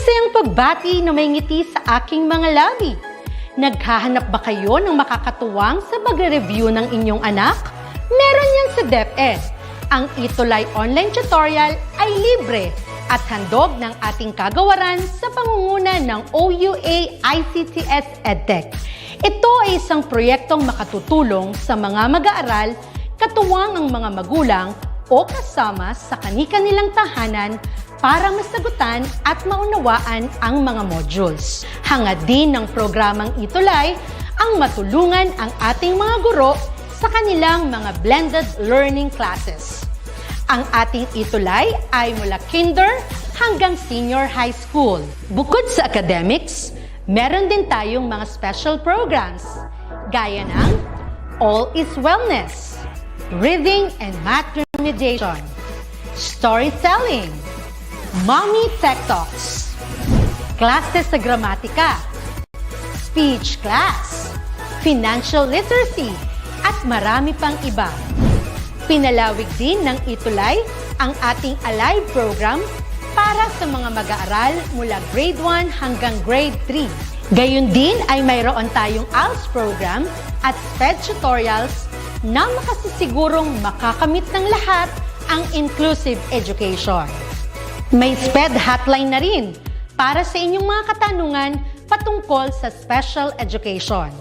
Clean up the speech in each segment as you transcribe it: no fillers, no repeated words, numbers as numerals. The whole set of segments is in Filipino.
Masayang pagbati na may ngiti sa aking mga labi. Naghahanap ba kayo ng makakatuwang sa pagre-review ng inyong anak? Meron yan sa DepEd. Ang ETUlay online tutorial ay libre at handog ng ating kagawaran sa pangunguna ng OUA ICTS EdTech. Ito ay isang proyektong makatutulong sa mga mag-aaral, katuwang ang mga magulang o kasama sa kani-kanilang tahanan para masagutan at maunawaan ang mga modules. Hangad din ng programang ETUlay ang matulungan ang ating mga guro sa kanilang mga blended learning classes. Ang ating ETUlay ay mula kinder hanggang senior high school. Bukod sa academics, meron din tayong mga special programs gaya ng All is Wellness, Reading and Math Remediation, Storytelling, Mommy Tech Talks, Classes sa Gramatika, Speech Class, Financial Literacy, at marami pang iba. Pinalawig din ng ETUlay ang ating Alive program para sa mga mag-aaral mula grade 1 hanggang grade 3. Gayun din ay mayroon tayong ALS program at SPED tutorials na makasisigurong makakamit ng lahat ang inclusive education. May SPED hotline na rin para sa inyong mga katanungan patungkol sa special education.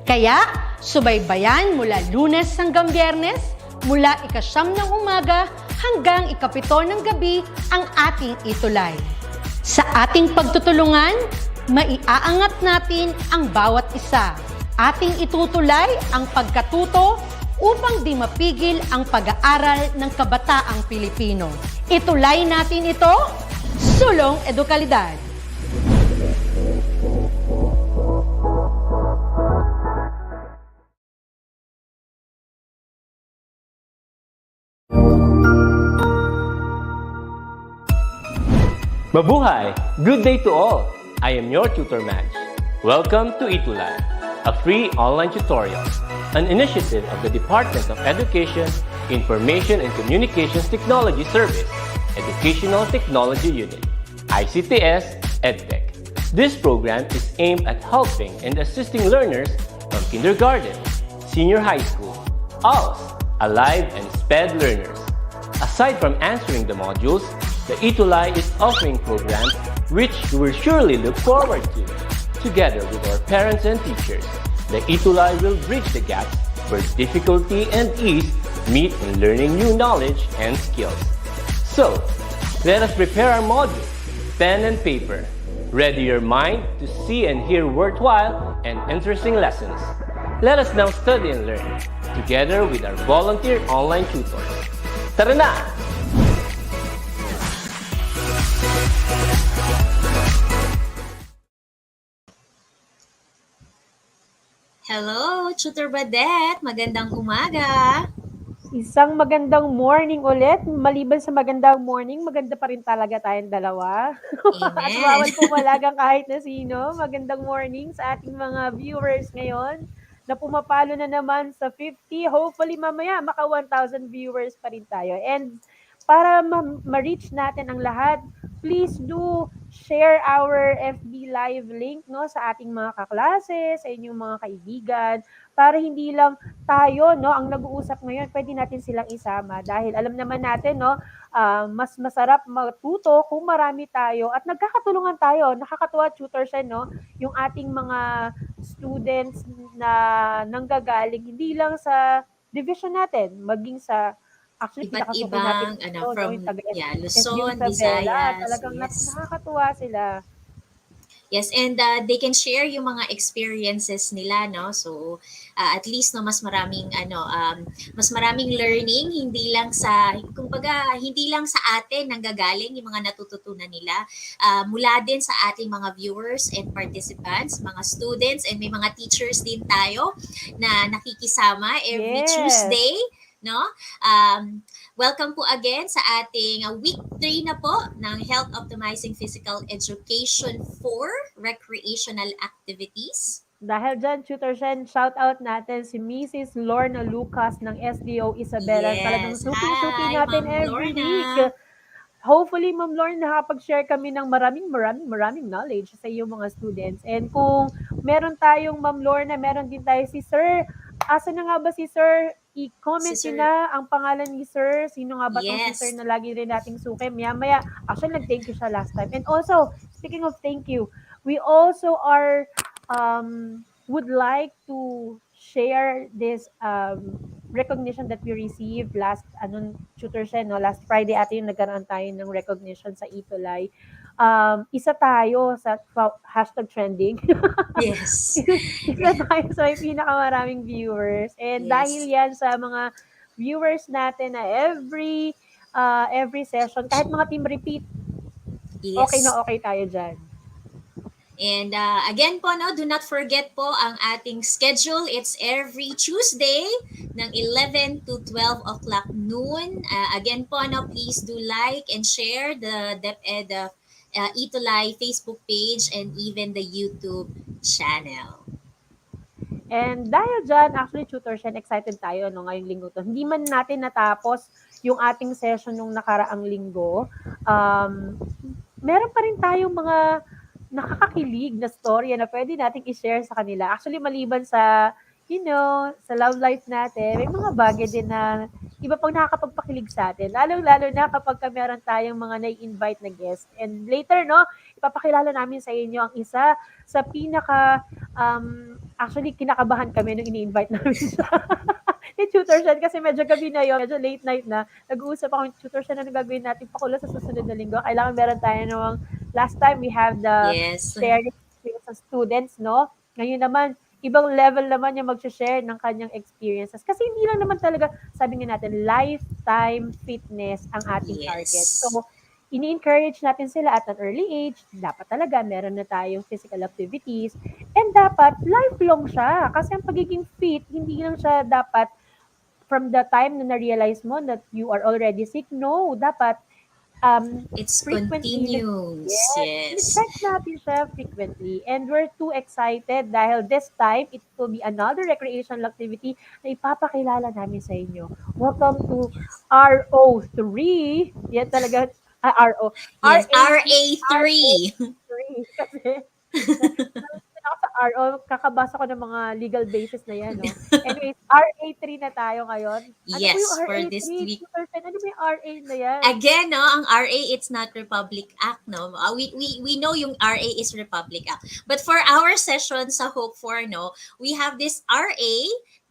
Kaya, subaybayan mula Lunes hanggang Biyernes, mula 9:00 ng umaga hanggang 7:00 ng gabi ang ating ETUlay. Sa ating pagtutulungan, maiaangat natin ang bawat isa. Ating itutulay ang pagkatuto upang di mapigil ang pag-aaral ng kabataang Pilipino. Itulay natin ito, sulong edukalidad. Mabuhay! Good day to all! I am your tutor Madge. Welcome to ETUlay, a free online tutorial, an initiative of the Department of Education, Information and Communications Technology Service, Educational Technology Unit, ICTS EdTech. This program is aimed at helping and assisting learners from kindergarten, senior high school, ALS, Alive, and SPED learners. Aside from answering the modules, the ETUlay is offering programs which you will surely look forward to. Together with our parents and teachers, the ETUlay will bridge the gaps where difficulty and ease meet in learning new knowledge and skills. So, let us prepare our modules, pen and paper. Ready your mind to see and hear worthwhile and interesting lessons. Let us now study and learn, together with our volunteer online tutors. Tara na! Hello, Tutor Badet. Magandang umaga. Isang magandang morning ulit. Maliban sa magandang morning, maganda pa rin talaga tayong dalawa. At bawal pumalagang kahit na sino. Magandang morning sa ating mga viewers ngayon na pumapalo na naman sa 50. Hopefully mamaya maka 1,000 viewers pa rin tayo. And para ma-reach natin ang lahat, please do share our FB Live link sa ating mga kaklase, sa inyong mga kaibigan, para hindi lang tayo ang nag-uusap ngayon, pwede natin silang isama. Dahil alam naman natin, mas masarap matuto kung marami tayo at nagkakatulungan tayo. Nakakatuwa, tutors, yung ating mga students na nanggagaling, hindi lang sa division natin, maging sa actually, iba't ibang, from Luzon, Visayas, Visayas. Talagang Yes. nakakatuwa sila. Yes, and they can share yung mga experiences nila, no? So, at least mas maraming mas maraming learning, hindi lang sa atin nanggagaling yung mga natututunan nila. Mula din sa ating mga viewers and participants, mga students, and may mga teachers din tayo na nakikisama every Tuesday. No? Welcome po again sa ating week 3 na po ng Health Optimizing Physical Education for Recreational Activities. Dahil dyan, Tutor Shen, shout out natin si Mrs. Lorna Lucas ng SDO Isabela. Yes. Talagang suki-suki natin Ma'am every Lorna. week. hopefully, Ma'am Lauren, nakapag-share kami ng maraming knowledge sa iyong mga students. And kung meron tayong Ma'am Lauren na meron din tayo si Sir, asa na nga ba si Sir? I-comment Si nyo Sir, na ang pangalan ni Sir. Sino nga ba tong si Sir yes, na lagi rin nating suki? Maya, actually, nag-thank you siya last time. And also, speaking of thank you, we also are would like to share this recognition that we received last tutor siya, no? Last Friday ate yung nagkaroon tayo ng recognition sa ETUlay. Isa tayo sa hashtag trending. yes, Isa tayo sa may pinakamaraming viewers. And dahil yes, yan sa mga viewers natin na every session, kahit mga team repeat, okay yes. na okay tayo dyan. And again po, no, do not forget po ang ating schedule. It's every Tuesday ng 11 to 12 o'clock noon. Again po, no, please do like and share the DepEd ETUlay Facebook page and even the YouTube channel. And dahil dyan, actually, tutor siya, excited tayo no, ngayong linggo to. Hindi man natin natapos yung ating session nung nakaraang linggo. Meron pa rin tayong mga nakakakilig na storya na pwede nating i-share sa kanila. Actually, maliban sa, sa love life natin, may mga bagay din na iba pang nakakapagpakilig sa atin. Lalo-lalo na kapag meron tayong mga nai-invite na guest. And later, no, ipapakilala namin sa inyo ang isa sa actually, kinakabahan kami nung ini-invite namin siya. Ni tutor siya kasi medyo gabi na yun, medyo late night na. Nag-uusap ako ng tutor siya na gagawin natin pakulo sa susunod na linggo. Kailangan meron tayo namang, last time we have the Yes. sharing experience sa students, no? Ngayon naman, ibang level naman yung mag-share ng kanyang experiences. Kasi hindi lang naman talaga, sabi nga natin, lifetime fitness ang ating target. Yes. So, ini-encourage natin sila at an early age, dapat talaga meron na tayong physical activities, and dapat lifelong siya. Kasi ang pagiging fit, hindi lang siya dapat from the time na na-realize mo that you are already sick. No, dapat It's frequently, continuous. check natin siya frequently. And we're too excited dahil this time, it will be another recreational activity na ipapakilala namin sa inyo. Welcome to RO3. Yan talaga, RO. Yes, RA3. RA3. Kasi, ako sa RO, kakabasa ko ng mga legal basis na yan, no? Anyways, RA3 na tayo ngayon. Ano po yung Yes, for RA3? this week. Ano ba yung RA na yan? Again, no, ang RA, it's not Republic Act, no. We know yung RA is Republic Act. But for our session sa Hope for, no, we have this RA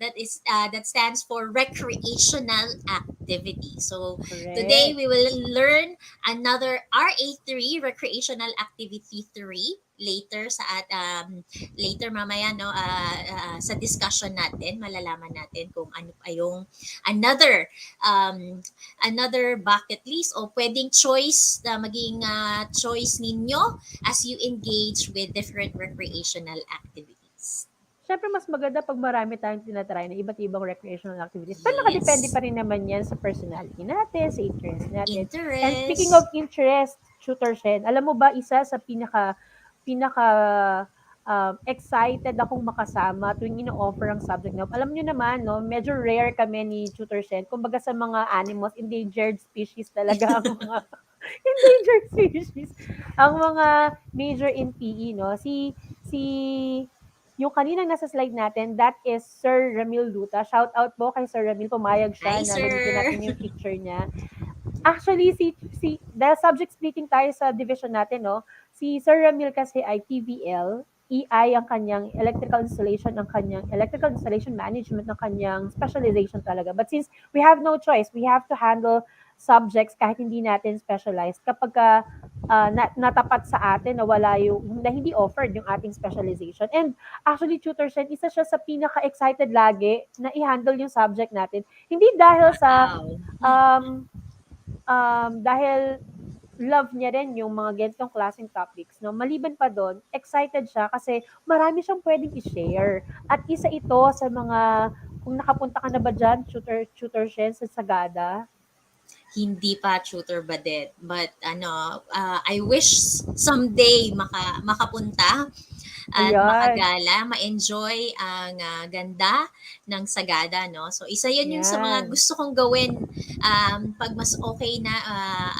that stands for Recreational Activity. So Correct. today we will learn another RA3, Recreational Activity 3, later later mamaya, no, sa discussion natin malalaman natin kung ano pa yung another bucket list o pwedeng choice na maging choice ninyo as you engage with different recreational activities. Siyempre, mas maganda pag marami tayong tinatry na iba't ibang recreational activities. Pero nakadepende pa rin naman yan sa personality natin, sa interest natin. Interest. And speaking of interest, Tutor Shen, alam mo ba, isa sa pinaka excited akong makasama tuwing ino-offer ang subject na. Alam niyo naman, no, medyo rare kami ni Tutor Shen. Kumbaga sa mga animals, endangered species talaga ang mga endangered species. Ang mga major in PE, no? Yung kaninang nasa slide natin, that is Sir Ramil Luta. Shout out po kay Sir Ramil. Pumayag siya Hi, na sir. gamitin natin yung picture niya. Actually, dahil subject splitting tayo sa division natin, no? Si Sir Ramil kasi ay TVL, EI ang kanyang electrical installation management ng kanyang specialization talaga. But since we have no choice, we have to handle subjects kahit hindi natin specialized kapag natapat sa atin na hindi offered yung ating specialization. And actually, Tutor Shen, isa siya sa pinaka-excited lagi na i-handle yung subject natin. Hindi dahil sa dahil love niya rin yung mga ganitong klaseng topics, no? Maliban pa doon, excited siya kasi marami siyang pwedeng i-share. At isa ito sa mga, kung nakapunta ka na ba dyan, Tutor Shen, sa Sagada? Hindi pa, Tutor Badet. But I wish someday makapunta. at Ayan. makagala, ma-enjoy ang ganda ng Sagada, no? So isa 'yun yung sa mga Yan. gusto kong gawin pag mas okay na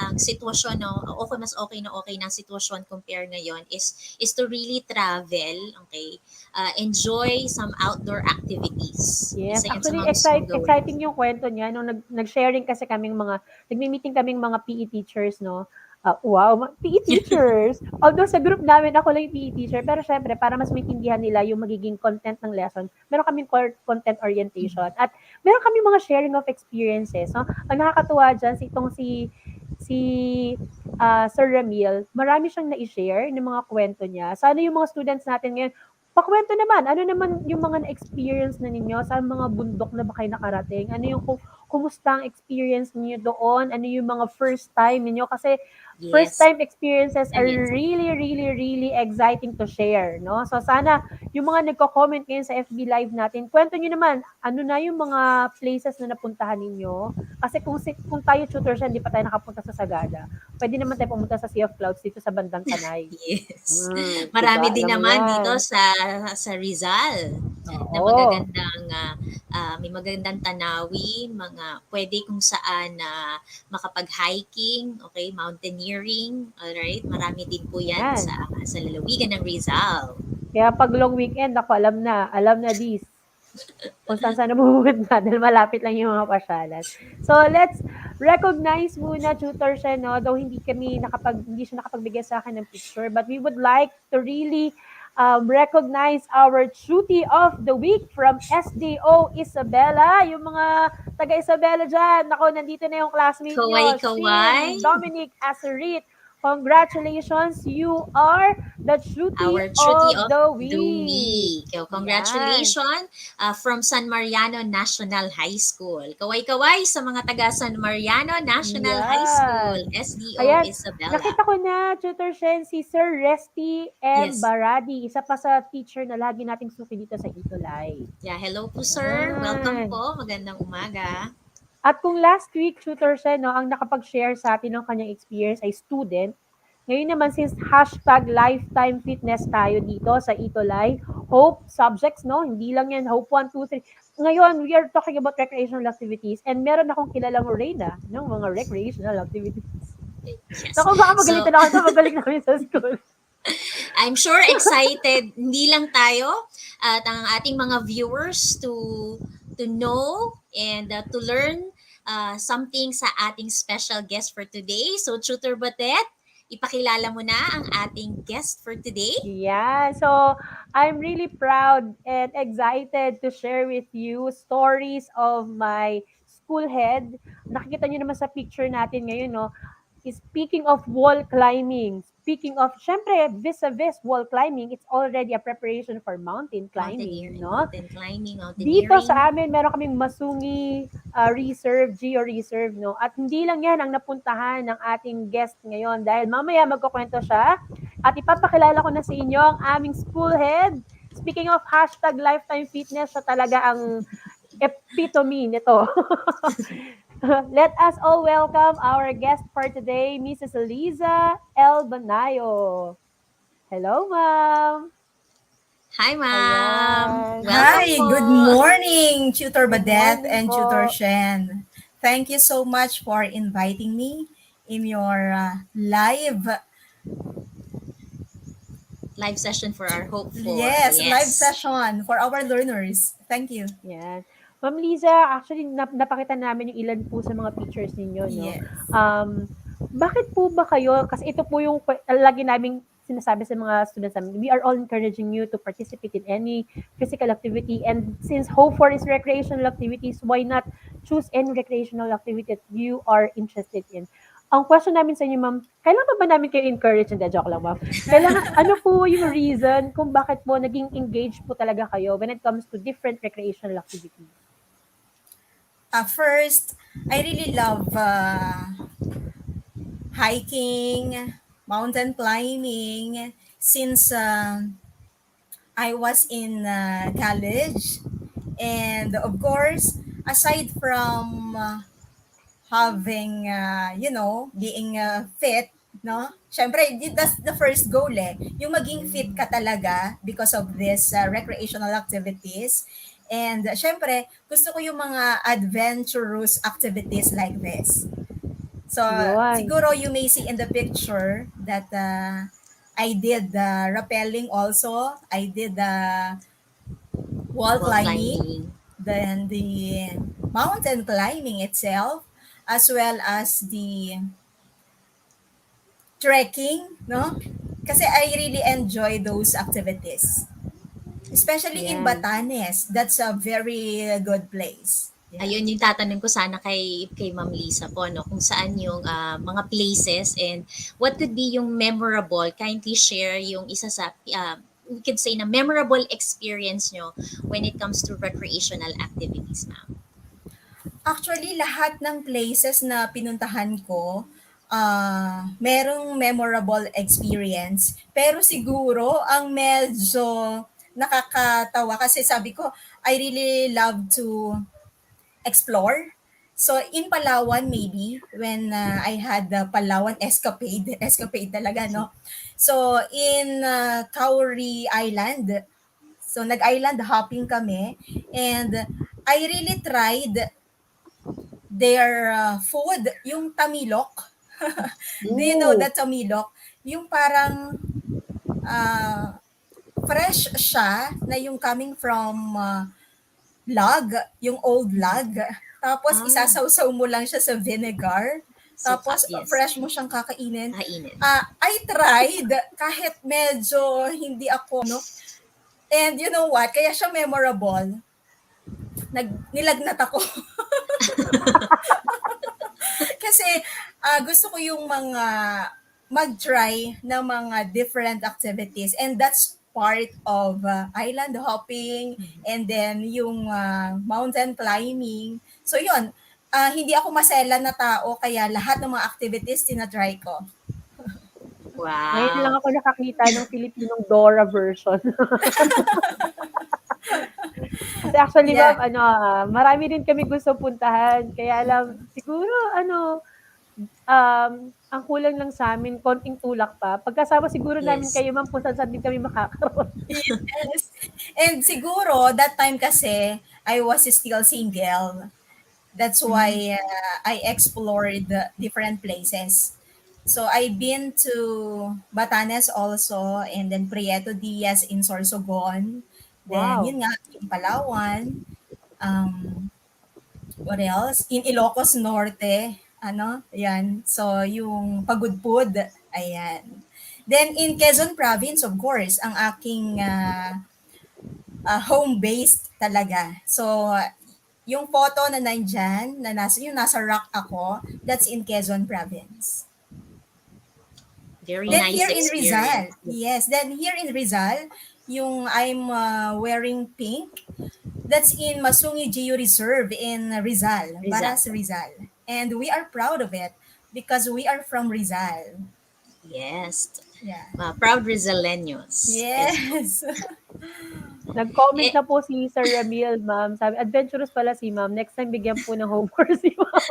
ang sitwasyon, no? Okay, mas okay na ang sitwasyon compare ngayon is to really travel, okay? Enjoy some outdoor activities. Yes, Isa 'yan sa actually mga gusto kong gawin. exciting yung kwento niya nung nag-sharing kasi kaming mga nagmi-meeting kaming mga PE teachers 'no. Wow, PE teachers! Although sa group namin ako lang yung PE teacher, pero syempre para mas maintindihan nila yung magiging content ng lesson, meron kaming content orientation at meron kaming mga sharing of experiences 'no. Ang nakakatuwa diyan si Sir Ramil, marami siyang nai-share ng mga kwento niya. Sana yung mga students natin ngayon pakuwento naman, ano naman yung mga na-experience na ninyo? Saan mga bundok na ba kayo nakarating? Ano yung kumusta ang experience niyo doon? Ano yung mga first time ninyo? Kasi first Yes. time experiences are Yes. really, really, really exciting to share, no? So sana yung mga nagko-comment ngayon sa FB Live natin, kwento niyo naman, ano na yung mga places na napuntahan ninyo? Kasi kung tayo tutor siya, hindi pa tayo nakapunta sa Sagada. Pwede naman tayo pumunta sa Sea of Clouds dito sa bandang Tanay. Yes. Diba? Marami din Alam mo naman dito yan. sa Rizal na Oo. may magagandang tanawin, mga pwede kung saan na makapag-hiking, okay, mountaineering, all right? Marami din po 'yan Yan. sa lalawigan ng Rizal. Kaya pag long weekend, ako alam na this. Kung saan napupunta dahil malapit lang yung mga pasyalan. So let's recognize muna tutor siya, no? Though hindi siya nakapagbigay sa akin ng picture, but we would like to really recognize our Tuti of the Week from SDO Isabela. Yung mga taga Isabela dyan, ako, nandito na yung classmate nyo, Kaway-kaway. Shin Dominic Asarit. Congratulations, you are the Tuti Our Truty of of the the Week. Week. So, Yan. congratulations from San Mariano National High School. Kaway-kaway sa mga taga San Mariano National High School, Yan. SDO Ayan, Isabela. nakita ko na, Tutor Shen, si Sir Resty M. Yes. Baradi, isa pa sa teacher na lagi nating suki dito sa ETUlay. Yeah, hello po sir. Welcome Yan. po. Magandang umaga. At kung last week, Tutor Shen, no, ang nakapag-share sa atin ng kanyang experience ay student, ngayon naman, since hashtag lifetime fitness tayo dito sa ETUlay, hope subjects, no? Hindi lang yan, hope 1, 2, 3. Ngayon, we are talking about recreational activities and meron akong kilalang Reyna ng mga recreational activities. Yes. Naku, baka So, magalitan ako sa magaling namin sa school. I'm sure excited hindi lang tayo at ang ating mga viewers to know and to learn something sa ating special guest for today. So, Tutor Batet, ipakilala mo na ang ating guest for today. Yeah, so I'm really proud and excited to share with you stories of my school head. Nakikita niyo naman sa picture natin ngayon, no? Speaking of wall climbing, speaking of, syempre, vis-a-vis wall climbing, it's already a preparation for mountain climbing, no? Mountain climbing, Dito mountaineering. sa amin, meron kaming Masungi Reserve, Geo Reserve, no? At hindi lang yan ang napuntahan ng ating guest ngayon dahil mamaya magkukwento siya at ipapakilala ko na sa inyo ang aming school head. Speaking of hashtag lifetime fitness, siya talaga ang epitome nito. Let us all welcome our guest for today, Mrs. Eliza L. Banayo. Hello, ma'am. Hi, ma'am. Ayan. Welcome Hi, po. good morning, Tutor Good Badet morning and po. Tutor Shen. Thank you so much for inviting me in your live Session for our hopeful. live session for our learners. Thank you. Yan. Ma'am Liza, actually napakita namin yung ilan po sa mga pictures ninyo, no? Yes. Bakit po ba kayo, kasi ito po yung lagi naming sinasabi sa mga students namin, we are all encouraging you to participate in any physical activity, and since Hope for is recreational activities, why not choose any recreational activity that you are interested in? Ang question namin sa inyo, ma'am, kailangan ba namin kayo encourage? Hindi, joke lang, ma'am. Kailangan, ano po yung reason kung bakit po naging engaged po talaga kayo when it comes to different recreational activities? First, I really love hiking, mountain climbing since I was in college. And of course, aside from having, being fit, no? Syempre, that's the first goal eh. Yung maging fit ka talaga because of this recreational activities. And syempre, gusto ko yung mga adventurous activities like this. So, Yun. siguro you may see in the picture that I did rappelling also. I did wall Wall climbing, climbing. then the mountain climbing itself, as well as the trekking, no? Kasi I really enjoy those activities. Especially in Yan. Batanes. That's a very good place. Yeah. Ayun yung tatanong ko sana kay Ma'am Lisa po, no, kung saan yung mga places and what could be yung memorable, kindly share yung isa sa we could say na memorable experience nyo when it comes to recreational activities, ma'am. Actually, lahat ng places na pinuntahan ko, merong memorable experience. Pero siguro, ang medyo nakakatawa kasi sabi ko, I really love to explore. So, in Palawan maybe, when I had the Palawan escapade, escapade talaga, no? So, in Kauri Island, so nag-island hopping kami, and I really tried their food, yung tamilok. Do you know Ooh. that tamilok? Yung parang fresh siya na yung coming from log, yung old log. Tapos Ah, isasawsaw mo lang siya sa vinegar. so Tapos yes, fresh mo siyang kakainin. kainin. I tried kahit medyo hindi ako no. And you know what? Kaya siya memorable. Nilagnat ako. Kasi gusto ko yung mga mag-try ng mga different activities, and that's part of island hopping, and then yung mountain climbing. So yun, hindi ako masela na tao kaya lahat ng mga activities tinatry ko. Ngayon lang Wow. ako nakakita ng Filipinong Dora version. Kasi actually, Yeah. ma'am, marami din kami gusto puntahan. Kaya alam, siguro, ang kulang lang sa amin, konting tulak pa. Pagkasama siguro namin Yes. kayo, ma'am, kung saan din kami makakaroon. Yes. And siguro that time kasi I was still single. That's why I explored the different places. So I've been to Batanes also, and then Prieto Diaz in Sorsogon. Then Wow. yun nga, in Palawan. Um, what else? In Ilocos Norte. Ano? Ayan. So yung Pagudpud. Ayan. Then in Quezon Province, of course, ang aking home-based talaga. So yung photo na nandyan, na nasa rock ako, that's in Quezon Province. Very Then nice here in experience. Rizal, yes, then here in Rizal, yung I'm wearing pink, that's in Masungi Geo Reserve in Rizal, Rizal. Baras Rizal. And we are proud of it because we are from Rizal. Yes. Yeah. Proud Rizaleños. Yes. Yes. Nag-comment Eh, na po si Sir Ramil, ma'am. Sabi, adventurous pala si ma'am. Next time, bigyan po ng homework si ma'am.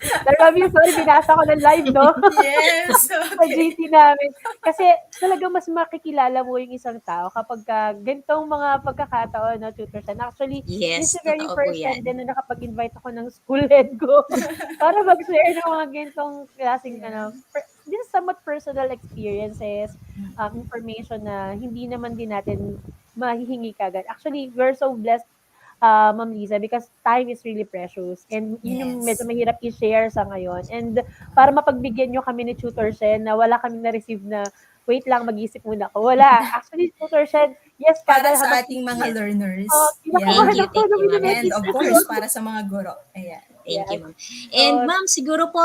Sir Ramil, sorry, binasa ko ng live, no? Yes. Sa Okay. GC namin. Kasi talagang mas makikilala mo yung isang tao kapag ganitong mga pagkakataon na tutor siya. Actually, this is yes, the very totoo po first time yan. din na nakapag-invite ako ng school head ko para mag-share ng mga ganitong klaseng, this is somewhat personal experiences, information na hindi naman din natin mahihingi kagad. Actually, we're so blessed, Ma'am Liza, because time is really precious. And yun yung medyo Yes. mahirap i-share sa ngayon. And para mapagbigyan nyo kami ni Tutor Shen na wala kaming na-receive na, wait lang, mag-isip muna ako. Wala. Actually, Tutor Shen, yes, Para para sa habang ating mga Yes. learners. kinakabahan Yeah. ako Thank nung you, Ma'am And message of Elisa. course, para sa mga guro. Ayan. Thank you, Yes. ma'am. And So, ma'am, siguro po,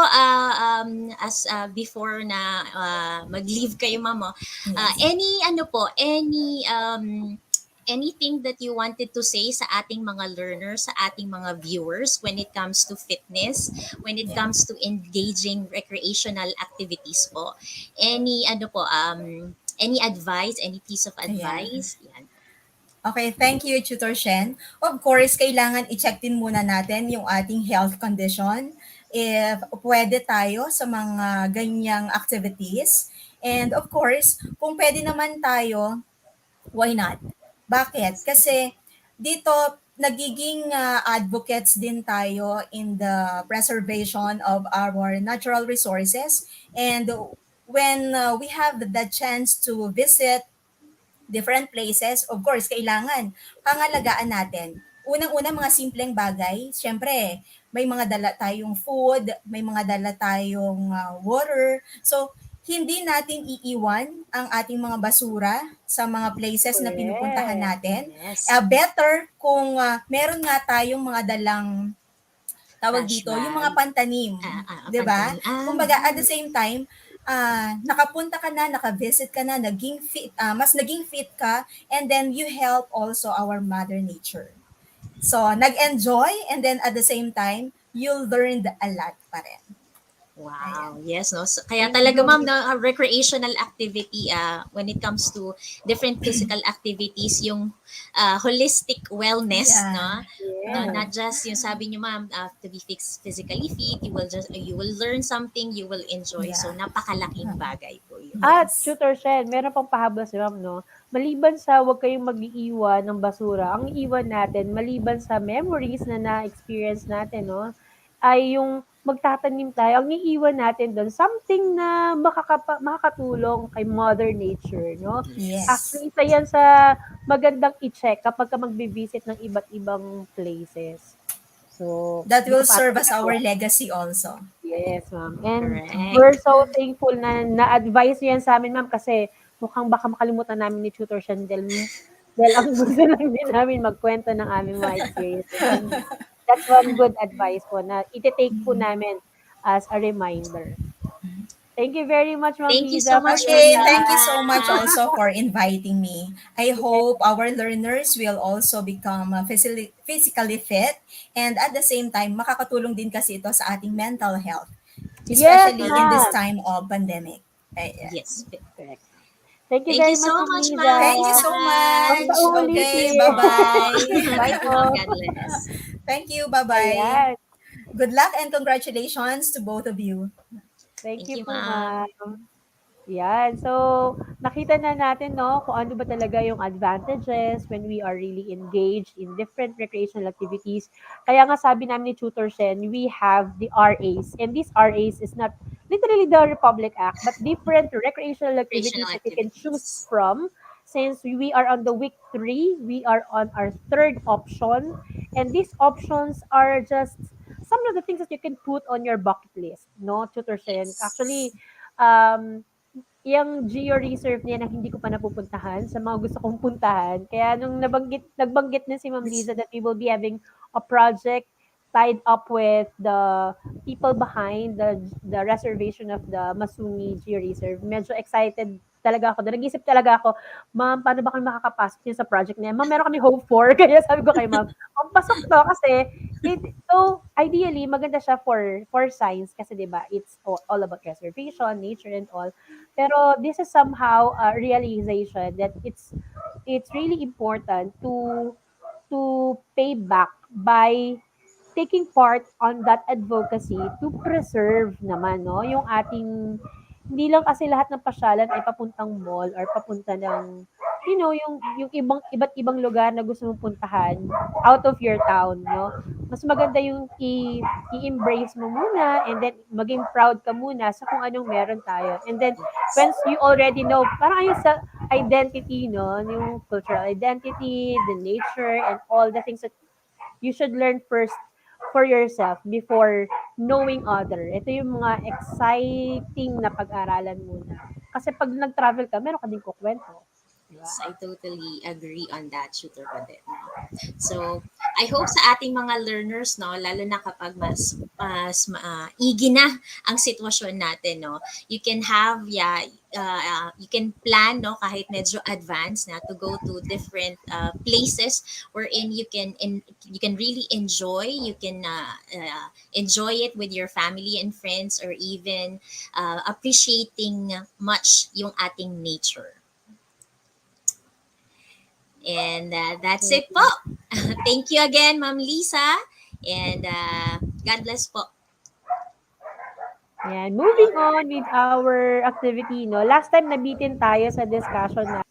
as before na mag-leave kayo, ma'am, Yes. anything that you wanted to say sa ating mga learners, sa ating mga viewers when it comes to fitness, when it Yeah. comes to engaging recreational activities po? Any advice, any piece of Ayan. advice? Yan. Okay, thank you, Tutor Shen. Of course, kailangan i-check din muna natin yung ating health condition. if pwede tayo sa mga ganyang activities. And of course, kung pwede naman tayo, why not? Bakit? Kasi dito nagiging advocates din tayo in the preservation of our natural resources. And when we have the chance to visit different places, of course, kailangan pangalagaan natin. Unang-una, mga simpleng bagay. Siyempre, may mga dala tayong food, may mga dala tayong water. So, hindi natin iiwan ang ating mga basura sa mga places na pinupuntahan Correct. natin. Yes. Better kung meron nga tayong mga dalang tawag Trash dito, yung mga bag. pantanim, 'di ba? Pantanim. Kumbaga at the same time, nakapunta ka na, naka-visit ka na, naging fit, mas naging fit ka, and then you help also our mother nature. So, nag-enjoy, and then at the same time, you learned a lot pa rin. Wow, Ayan. yes, no. So, kaya Thank talaga you. ma'am, na recreational activity when it comes to different physical activities, yung holistic wellness, Yeah. no? No, Yes. not just yung sabi niyo ma'am, to be physically fit, you will learn something, you will enjoy. So Yeah. napakalaking bagay po yun. At Yes. Tutor Shen, meron pang pahabol si Ma'am, no? Maliban sa huwag kayong mag-iiwan ng basura, ang iwan natin, maliban sa memories na na-experience natin, no? Ay yung magtatanim tayo, ang iiwan natin doon, something na makakatulong kay Mother Nature, no? Yes. Yes. Actually, isa yan sa magandang i-check kapag ka magbe-visit ng iba't ibang places. So, That hindi will ko pa serve ata as our nagawa. legacy also. Yes, ma'am. And we're Correct. so thankful na na-advise niyo yan sa amin, ma'am, kasi mukhang baka makalimutan namin ni Tutor Shandel. Dahil ang gusto lang din namin magkwento ng aming mga experiences. And that's one good advice po na iti-take po namin as a reminder. Thank you very much, Ma'am Thank you so Liza, for much, your Okay, Ma'am thank you time. so much Liza. also for inviting me. I hope our learners will also become physically fit, and at the same time, makakatulong din kasi ito sa ating mental health, Yes, especially in this ma'am. time of pandemic. Ayan. Yes. Correct. Thank you Thank you very much, so Ma'am much, Liza. Ma'am Thank you Lisa. so Huwag much. sa Okay, uulitin. bye-bye. Bye Bye, po. ma'am. God bless. Thank you, bye-bye. Ayan. Good luck and congratulations to both of you. Thank Thank you you, po, ma'am. ma'am. Yan. So, nakita na natin, no, kung ano ba talaga yung advantages when we are really engaged in different recreational activities. Kaya nga sabi namin ni Tutor Shen, we have the RAs. And these RAs is not literally the Republic Act, but different recreational activities Recreational that you can choose activities. from. Since we are on the week 3, we are on our third option. And these options are just some of the things that you can put on your bucket list, no, Tutor Shen. Yes. Actually, um, yung geo-reserve niya na hindi ko pa napupuntahan sa mga gusto kong puntahan. Kaya nung nagbanggit na si Ma'am Liza that we will be having a project tied up with the people behind the reservation of the Masungi Geo-Reserve. Medyo excited talaga ako. Nag-isip talaga ako, Ma'am, paano ba kami makakapasok niya sa project niya? Ma'am, meron kami hope for. Kaya sabi ko kay Ma'am, pasok to kasi so ideally maganda siya for science kasi 'di ba it's all about reservation, nature and all. Pero this is somehow a realization that it's really important to pay back by taking part on that advocacy to preserve naman, no, yung ating hindi lang kasi lahat ng pasyalan ay papuntang mall or papunta ng yung iba't ibang lugar na gusto mong puntahan out of your town, no? Mas maganda yung i-embrace mo muna and then maging proud ka muna sa kung anong meron tayo. And then Yes. once you already know, parang ayun sa identity, no? Yung cultural identity, the nature, and all the things that you should learn first for yourself before knowing other. Ito yung mga exciting na pag-aralan muna. Kasi pag nag-travel ka, meron ka din kukwento. Diba? Yes, I totally agree on that, Shooter Cadet. No? So, I hope sa ating mga learners, no, lalo na kapag igi na ang sitwasyon natin, no, you can have, you can plan, no, kahit medyo advanced na to go to different places wherein you can really enjoy, you can enjoy it with your family and friends, or even appreciating much yung ating nature. And that's it po. Thank you again, Ma'am Lisa. And God bless po. Yan. Moving on with our activity, no? Last time nabitin tayo sa discussion na.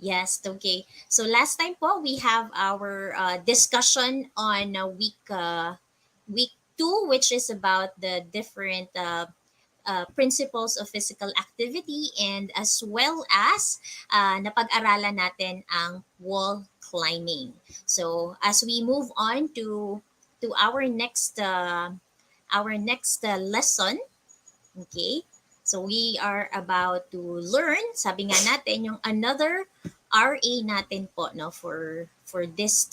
Yes, okay. So last time po we have our discussion on week 2, which is about the different principles of physical activity, and as well as napag-aralan natin ang wall climbing. So as we move on to our next lesson, okay? So we are about to learn, sabi nga natin, yung another RA natin po, no, for this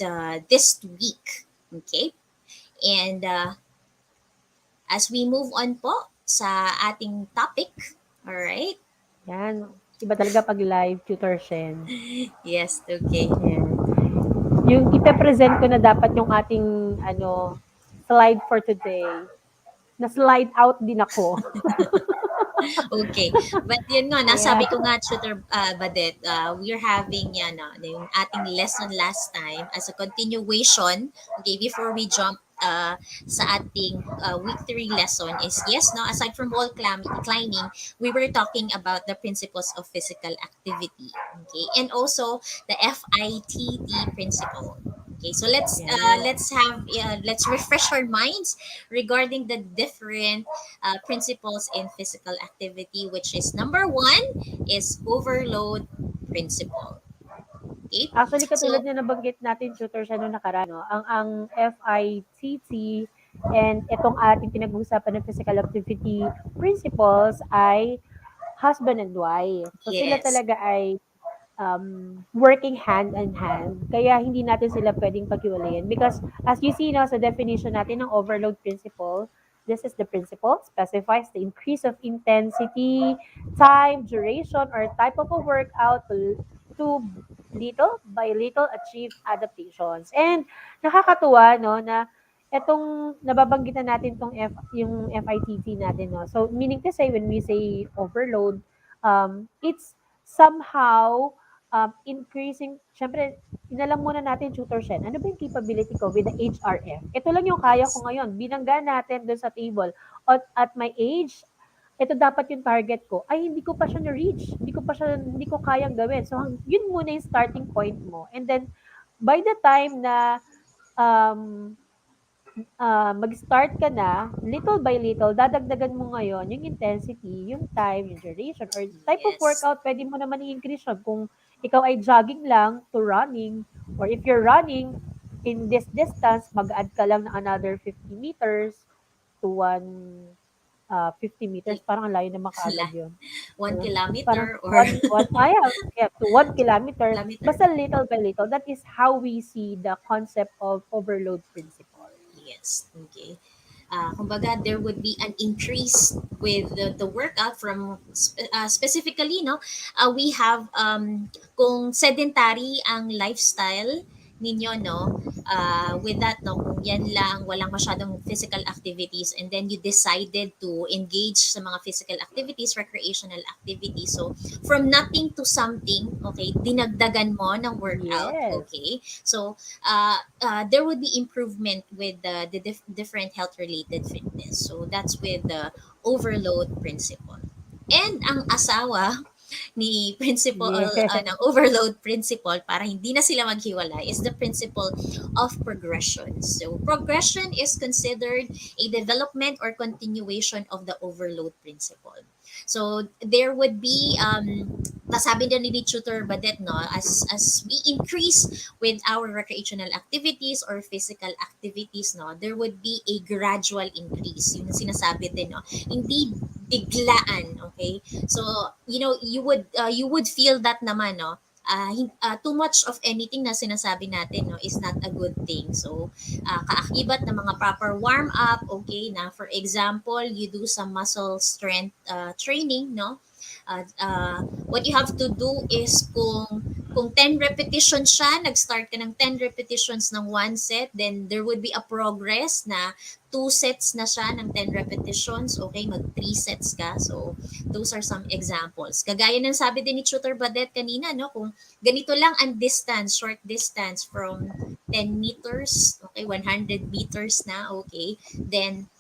week. Okay? And as we move on po sa ating topic, all right? Yan. Iba talaga pag live tutor Shen. Yes, okay. Yan. Yung ipe-present ko na dapat yung ating slide for today. Na-slide out din ako. Okay. But yun nga, Ayan. nasabi ko nga, Tutor Badet, we're having yan, yung ating lesson last time as a continuation, okay, before we jump sa ating week 3 lesson is, yes, no, aside from wall climbing, we were talking about the principles of physical activity, okay, and also the FITT principle. Okay, so Yan. let's refresh our minds regarding the different principles in physical activity, which is number 1 is overload principle. Okay, Actually, katulad so na nabanggit natin, tutor siya nung nakaraan, no? Ang FITT and itong ating pinag-uusapan ng physical activity principles ay husband and wife. So, sila yes, talaga ay working hand in hand. Kaya hindi natin sila pwedeng paghiwalayin. Because as you see no, sa definition natin ng overload principle, this is the principle specifies the increase of intensity, time, duration, or type of a workout to little by little achieve adaptations. And nakakatuwa no na etong nababanggitan natin yung FITT natin no. So meaning to say when we say overload, it's somehow increasing, syempre, inalam muna natin, tutor Shen, ano ba yung capability ko with the HRF? Ito lang yung kaya ko yes, ngayon. Binangga natin doon sa table. At my age, ito dapat yung target ko. Ay, hindi ko pa siya na-reach. Hindi ko kayang gawin. So, yun muna yung starting point mo. And then, by the time na um, mag-start ka na, little by little, dadagdagan mo ngayon yung intensity, yung time, yung duration, or type of yes, workout, pwede mo naman i-increase yun. Kung ikaw ay jogging lang to running, or if you're running in this distance, mag-add ka lang ng another 50 meters to 50 meters, parang ang layo naman kaagad yun. 1 Parang kilometer or to 1 kilometer, kilometer. basta little by little. That is how we see the concept of overload principle. Yes, okay. Kumbaga, there would be an increase with the workout from specifically, no? We have, kung sedentary ang lifestyle ninyo, no? With that, no? Kung yan lang, walang masyadong physical activities, and then you decided to engage sa mga physical activities, recreational activities. So, from nothing to something, okay, dinagdagan mo ng workout, Yes. okay? So, there would be improvement with the different health related fitness. So that's with the overload principle. And ang asawa ni principle Yes. ng overload principle, para hindi na sila maghiwalay, is the principle of progression. So progression is considered a development or continuation of the overload principle. So there would be sabi din ni Tutor Badet, no, as we increase with our recreational activities or physical activities, no, there would be a gradual increase. Yung sinasabi din, no, hindi biglaan, okay? So, you would feel that naman, no, too much of anything na sinasabi natin, no, is not a good thing. So kaakibat ng mga proper warm up, okay, na for example you do some muscle strength training, no, what you have to do is kung 10 repetitions siya, nag-start ka ng 10 repetitions ng one set, then there would be a progress na 2 sets na siya ng 10 repetitions, okay, mag 3 sets ka. So, those are some examples. Kagaya ng sabi din ni Tutor Badet kanina, no, kung ganito lang ang distance, short distance from 10 meters, okay, 100 meters na, okay, then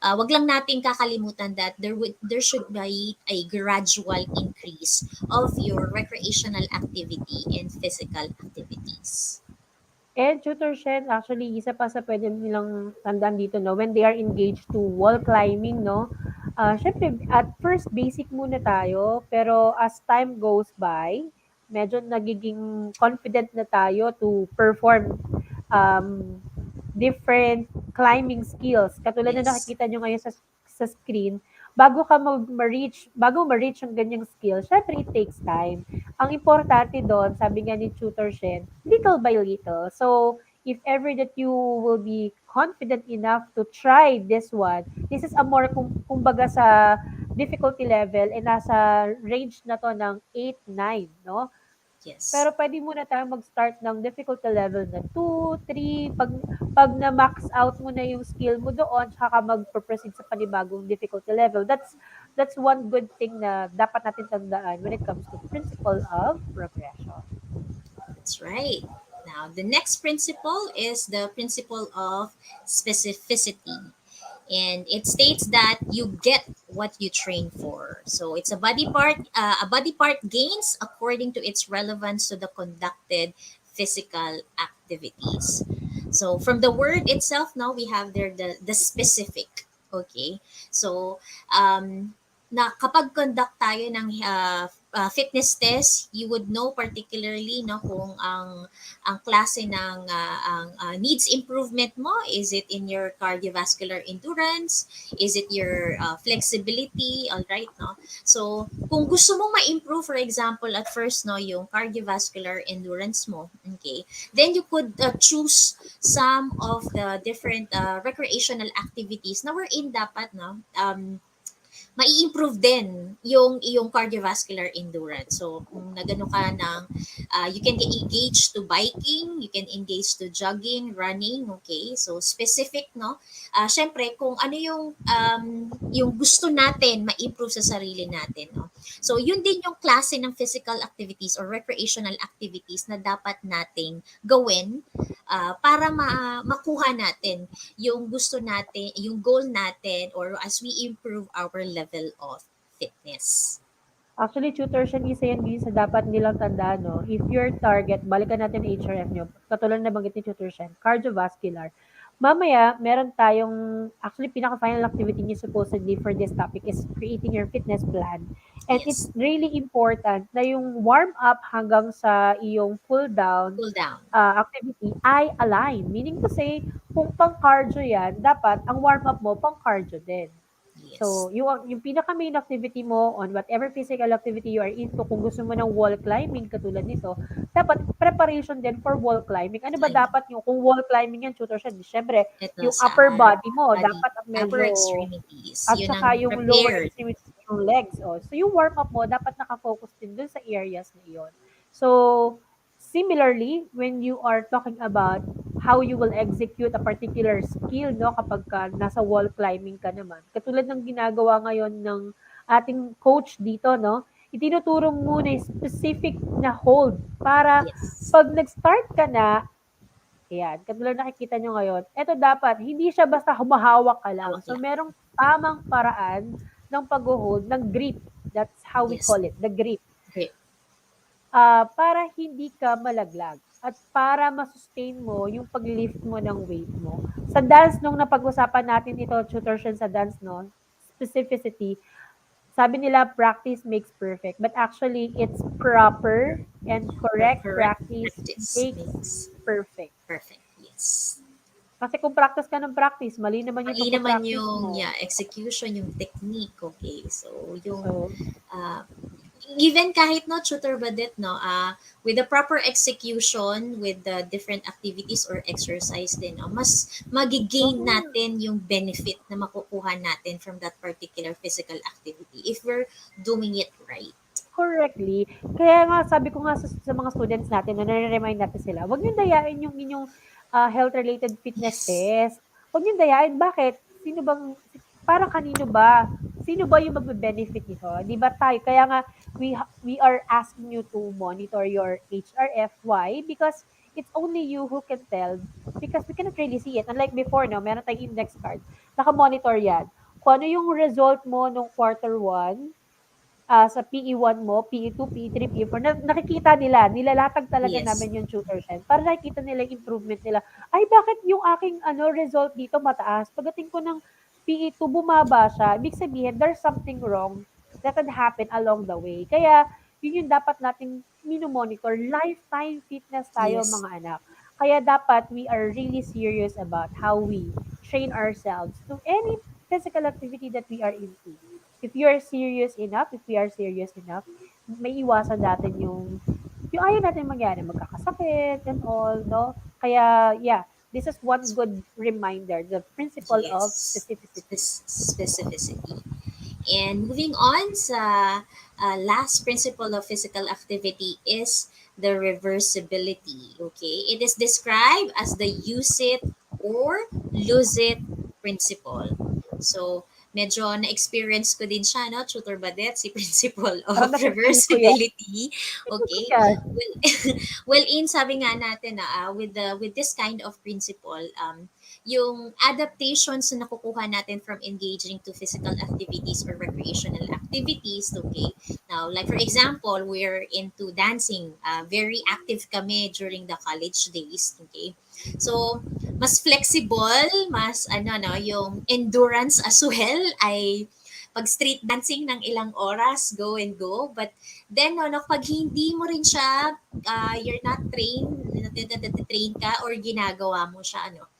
wag lang nating kakalimutan that there should be a gradual increase of your recreational activity and physical activities. And tuition, actually, isa pa sa pwede nilang tandaan dito, no, when they are engaged to wall climbing, no, syempre, at first, basic muna tayo, pero as time goes by, medyo nagiging confident na tayo to perform um, different climbing skills. Katulad na Yes. nakikita nyo ngayon sa screen, bago ma-reach ang ganyang skill, syempre it takes time. Ang importante doon, sabi nga ni Tutor Shen, little by little. So, if ever that you will be confident enough to try this one, this is a more, kumbaga sa difficulty level, eh nasa range na to ng 8, 9, no? Yes. Pero pwede muna tayo mag-start ng difficulty level na 2, 3. Pag na-max out mo na yung skill mo doon, tsaka ka mag-proceed sa panibagong difficulty level. That's one good thing na dapat natin tandaan when it comes to principle of progression. That's right. Now, the next principle is the principle of specificity. And it states that you get what you train for. So it's a body part gains according to its relevance to the conducted physical activities. So from the word itself, now we have there the specific. Okay. So na kapag conduct tayo ng fitness test, you would know particularly no kung ang klase ng needs improvement mo, is it in your cardiovascular endurance, is it your flexibility, all right, no? So kung gusto mong ma-improve, for example, at first no yung cardiovascular endurance mo, okay, then you could choose some of the different recreational activities na wherein dapat no mai-improve din yung iyong cardiovascular endurance. So, kung nagano ka ng, you can get engaged to biking, you can engage to jogging, running, okay? So, specific, no? Syempre, kung ano yung gusto natin ma-improve sa sarili natin, no? So, yun din yung klase ng physical activities or recreational activities na dapat nating gawin para makuha natin yung gusto natin, yung goal natin, or as we improve our level of fitness. Actually, tuition, isa yan din sa dapat nilang tandaan, no? If your target, balikan natin ang HRF nyo, katulad na banggit ni tuition, cardiovascular. Mamaya, meron tayong, actually, pinaka-final activity niyo supposedly for this topic is creating your fitness plan. And it's Yes. really important na yung warm-up hanggang sa iyong pull-down Cool down. activity ay align. Meaning to say, kung pang-cardio yan, dapat ang warm-up mo pang-cardio din. Yes. So, yung pinaka-main activity mo on whatever physical activity you are into, kung gusto mo ng wall climbing, katulad nito, dapat preparation din for wall climbing. Ano ba Climbing. dapat yung, kung wall climbing yan, tutor siya, syempre, Ito yung sa upper body mo, body, dapat upper medyo, extremities. at Yun ang saka yung lower prepared. extremities, yung legs. Oh. So, yung warm-up mo, dapat nakafocus din dun sa areas na iyon. So, similarly, when you are talking about how you will execute a particular skill, no, kapag ka nasa wall climbing ka naman. Katulad ng ginagawa ngayon ng ating coach dito, no, itinuturo muna yung specific na hold para Yes. pag nag-start ka na, ayan, katulad nakikita nyo ngayon, eto dapat, hindi siya basta humahawak ka lang. Hawak So, lang. merong tamang paraan ng pag-hold, ng grip. That's how we Yes. call it, the grip. Grip. Para hindi ka malaglag at para ma-sustain mo yung pag-lift mo ng weight mo. Sa dance, nung napag-usapan natin ito, tuition sa dance, no, specificity, sabi nila practice makes perfect. But actually, it's proper and correct Correct practice practice makes makes perfect. perfect. Yes. Kasi kung practice ka ng practice, mali naman yung Mali naman pagpa-practice yung mo. execution, yung technique, okay? So, yung So, uh, even kahit no tutor badet no with the proper execution with the different activities or exercise din no, mas magigain natin yung benefit na makukuha natin from that particular physical activity if we're doing it right. correctly. Kaya nga sabi ko nga sa mga students natin na nare-remind natin sila, huwag niyong dayain yung inyong health-related fitness Yes. test. Huwag niyong dayain. Bakit? Sino bang, para kanino ba? Sino ba yung magbe-benefit nito? Di ba tayo? Kaya nga, we are asking you to monitor your HRF. Why? Because it's only you who can tell because we cannot really see it. Unlike before, no, meron tayong index card. Naka-monitor yan. Kung ano yung result mo nung quarter 1, sa PE1 mo, PE2, PE3, PE4, nakikita nila, nilalatag talaga Yes. namin yung tuition para nakikita nila yung improvement nila. Ay, bakit yung aking result dito mataas? Pagdating ko ng PE2, bumaba siya. Ibig sabihin, there's something wrong that had happened along the way. Kaya, yun yung dapat nating minomonitor. Lifetime fitness tayo, Yes. mga anak. Kaya dapat we are really serious about how we train ourselves to any physical activity that we are into. If you are serious enough, if we are serious enough, may iwasan natin yung ayaw natin mangyari, magkakasakit and all, no? Kaya, yeah, this is one good reminder, the principle of Yes. specificity. Specificity. And moving on sa last principle of physical activity is the reversibility. Okay, it is described as the use it or lose it principle. So, medyo na-experience ko din siya, no? Tutor Badet, si principle Parang of nafe-feel ko yan. reversibility. Feel ko Okay. yan. Well, well in sabi nga natin na with this kind of principle, yung adaptations na nakukuha natin from engaging to physical activities or recreational activities, okay? Now, like for example, we're into dancing. Very active kami during the college days, okay? So, mas flexible, mas ano no, yung endurance as well ay pag street dancing ng ilang oras, go and go. But then, no, pag hindi mo rin siya, you're not trained, train ka or ginagawa mo siya, ano,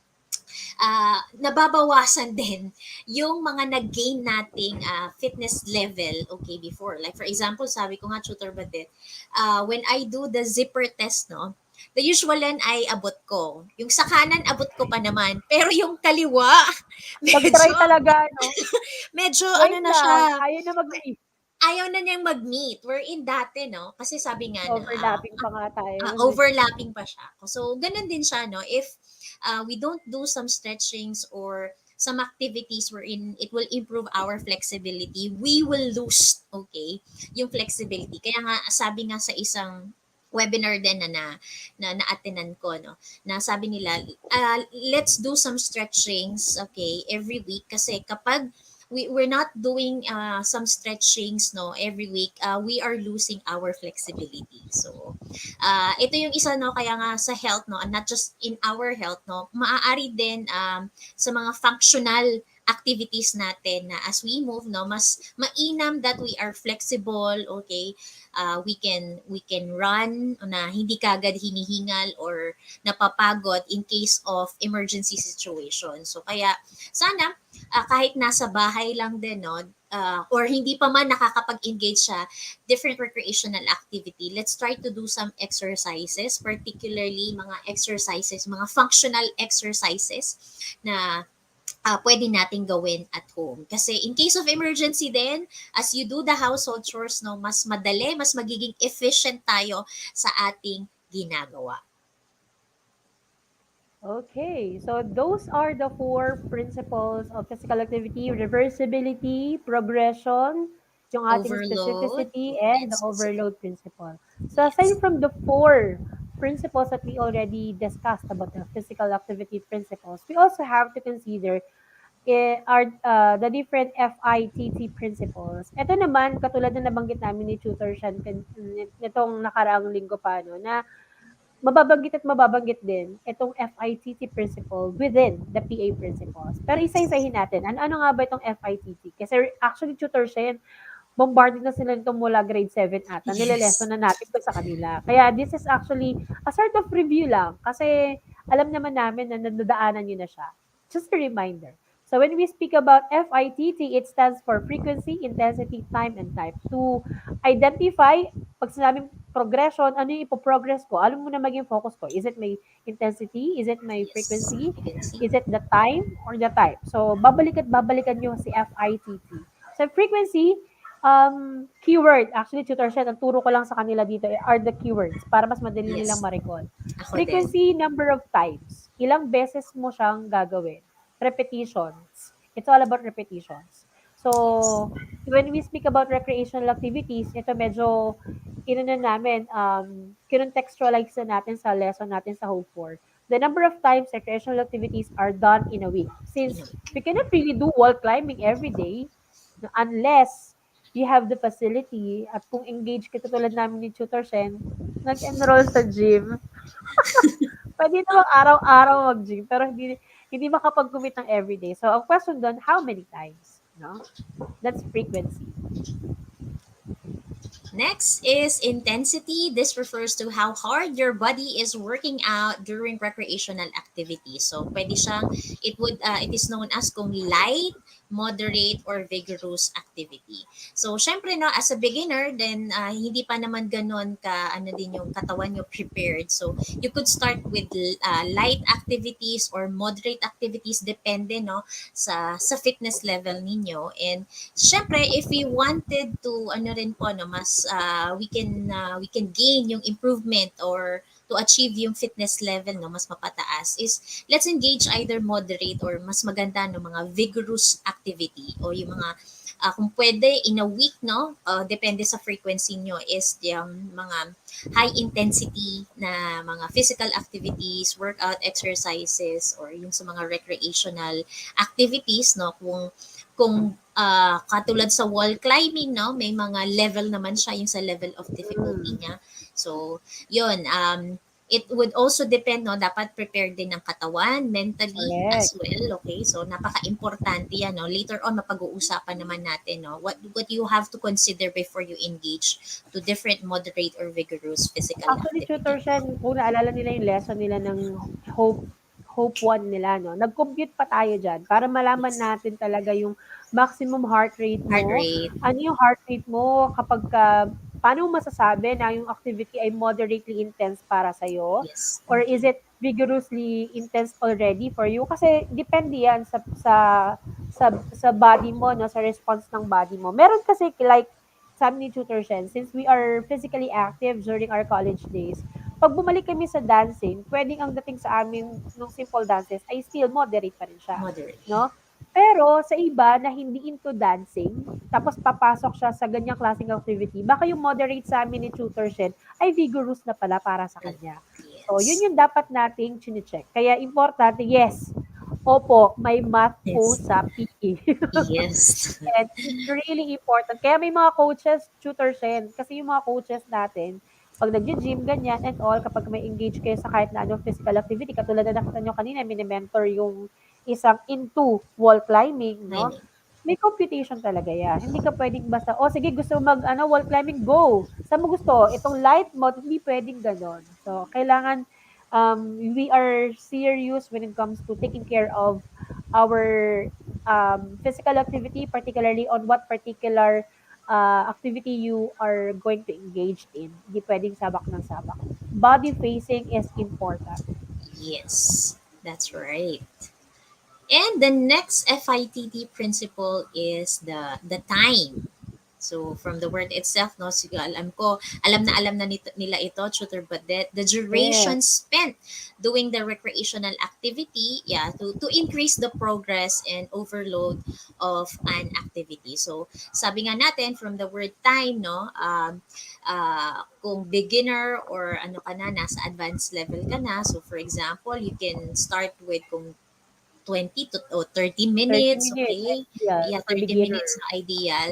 nababawasan din yung mga nag-gain nating fitness level, okay, before. Like for example, sabi ko nga, tutor Badet, when I do the zipper test, no, the usual yan ay abot ko. Yung sa kanan, abot ko pa naman. Pero yung kaliwa, medyo, Nag-try talaga, no? medyo ano Wait na lang, siya, ayaw na mag-meet. ayaw na niyang mag-meet. Wherein dati, no, kasi sabi nga na, Overlapping pa nga tayo nun eh. overlapping pa siya. So, ganun din siya, no? If we don't do some stretchings or some activities wherein it will improve our flexibility, we will lose, okay, yung flexibility. Kaya nga, sabi nga sa isang webinar din na na-attendan ko, no, na sabi nila, let's do some stretchings, okay, every week. Kasi kapag we're not doing some stretchings, no, every week, we are losing our flexibility. So, ito yung isa, no, kaya nga sa health, no, and not just in our health, no, maaari din sa mga functional activities natin na as we move, no, mas mainam that we are flexible, okay, we can run na hindi kagad hinihingal or napapagod in case of emergency situation. So kaya sana kahit nasa bahay lang din, no, or hindi pa man nakakapag-engage sa different recreational activity, let's try to do some exercises, particularly mga exercises, mga functional exercises na pwede nating gawin at home. Kasi in case of emergency din, as you do the household chores, no, mas madali, mas magiging efficient tayo sa ating ginagawa. Okay, so those are the 4 principles of physical activity: reversibility, progression, yung ating Overload specificity, and and the specific. overload principle. So Yes. aside from the 4 principles that we already discussed about the physical activity principles, we also have to consider are the different FITT principles. Ito naman, katulad na nabanggit namin ni Tutor Shan nitong nakaraang linggo pa, no, na mababanggit din itong FITT principle within the PA principles. Pero isa-isahin natin. Ano nga ba itong FITT? Kasi actually, tutor siya yan. Bombarded na sila nito mula grade 7 ata. Yes. Nililesson na natin to sa kanila. Kaya this is actually a sort of review lang. Kasi alam naman namin na nadadaanan nyo na siya. Just a reminder. So when we speak about FITT, it stands for frequency, intensity, time, and type. To identify, pag sinabing progression, ano yung ipoprogress ko? Alam mo na maging focus ko. Is it my intensity? Is it my Yes. frequency? You can see. Is it the time or the type? So babalik at babalikan nyo si FITT. So frequency, keyword. Actually, tutor siya, ang turo ko lang sa kanila dito are the keywords para mas madali nilang Yes. ma-recall. Ako din. Frequency, number of times. Ilang beses mo siyang gagawin. Repetitions. It's all about repetitions. Yes. So, when we speak about recreational activities, ito medyo na namin, kinontextualize na natin sa lesson natin sa Hope 4. The number of times recreational activities are done in a week. Since Innovate. we cannot really do wall climbing every day, unless you have the facility at kung engaged ka tulad namin ni Tutor Shen, nag-enroll sa gym, pwede namang araw-araw mag-gym, pero hindi makapag-commit ng everyday. So, ang question doon, how many times? No? That's frequency. Next is intensity. This refers to how hard your body is working out during recreational activities. So, it is known as kung light, moderate, or vigorous activity. So, syempre, no, as a beginner, then hindi pa naman ganon din yung katawan nyo prepared. So, you could start with light activities or moderate activities, depende, no, sa fitness level ninyo. And syempre, if we wanted to rin po no, mas we can gain yung improvement or to achieve yung fitness level no mas mapataas is let's engage either moderate or mas maganda no mga vigorous activity o yung mga kung pwede in a week no depende sa frequency nyo is yung mga high intensity na mga physical activities, workout exercises or yung sa mga recreational activities no kung katulad sa wall climbing, no, may mga level naman siya yung sa level of difficulty niya. So, yun, it would also depend, no, dapat prepared din ng katawan, mentally as Correct. well, okay? So, napaka-importante yan, no? Later on, mapag-uusapan naman natin, no, what you have to consider before you engage to different moderate or vigorous physical Actually, activity. Tutor Shen, kung naalala nila yung lesson nila ng Hope Hope 1 nila, no? Nag-compute pa tayo dyan para malaman Yes. natin talaga yung maximum heart rate Heart mo. rate, Ano yung heart rate mo kapag paano mo masasabi na yung activity ay moderately intense para sa'yo? yes. Or is it vigorously intense already for you? Kasi depende yan sa body mo, no? Sa response ng body mo. Meron kasi like sabi ni Tutor Shen, since we are physically active during our college days, pag bumalik kami sa dancing, pwedeng ang dating sa amin nung simple dances ay still moderate pa rin siya, Moderate. no? Pero sa iba na hindi into dancing, tapos papasok siya sa ganyang klaseng activity, baka yung moderate sa amin ni Tutor Shen ay vigorous na pala para sa kanya. So, yun Yes. yung dapat nating chine-check. Kaya importante, yes, opo, may math po Yes. sa PE. Yes. And it's really important. Kaya may mga coaches, Tutor Shen, kasi yung mga coaches natin, pag nag-gym, ganyan, and all, kapag may engage kayo sa kahit na anong physical activity, katulad na nakita nyo kanina, mini-mentor yung isang into wall climbing, no? Timing. May computation talaga yan. Hindi ka pwedeng basta, oh sige, gusto mo wall climbing, go. Saan mo gusto? Itong light mode, hindi pwedeng ganon. So, kailangan we are serious when it comes to taking care of our physical activity, particularly on what particular activity you are going to engage in. Hindi pwedeng sabak ng sabak. Body facing is important. Yes, that's right. And the next FITT principle is the time. So from the word itself, no, sige, alam na nila ito, tutor, but the Yes. duration spent doing the recreational activity, yeah, to increase the progress and overload of an activity. So sabi nga natin from the word time, no, kung beginner or ano ka na, nasa advanced level ka na, so for example, you can start with kung 20 to or 30 30 minutes, minutes, okay? ideal Yeah, for 30 beginner. minutes na ideal.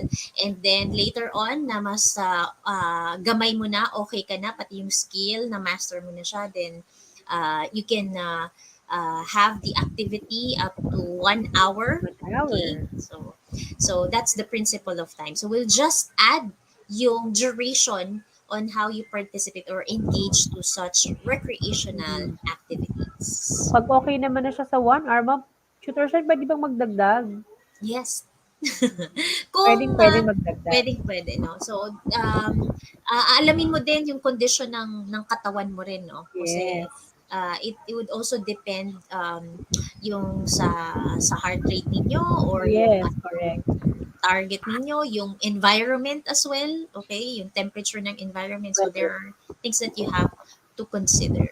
And then later on, na mas gamay mo na, okay ka na, pati yung skill, na master mo na siya, then you can have the activity up to 1 hour. 1 hour. Okay? So that's the principle of time. So we'll just add yung duration on how you participate or engage to such recreational Mhm. activities. Pag okay naman na siya sa 1 hour, ma'am, Tutor Shen, pwede bang magdagdag? Yes. Pwedeng Kung pwede magdagdag. pwede, no? So, aalamin mo din yung condition ng katawan mo rin, no? Kasi Yes. it would also depend yung sa heart rate ninyo or yung Yes, yung correct. target ninyo, yung environment as well, okay? Yung temperature ng environment. So, there Weather. are things that you have to consider.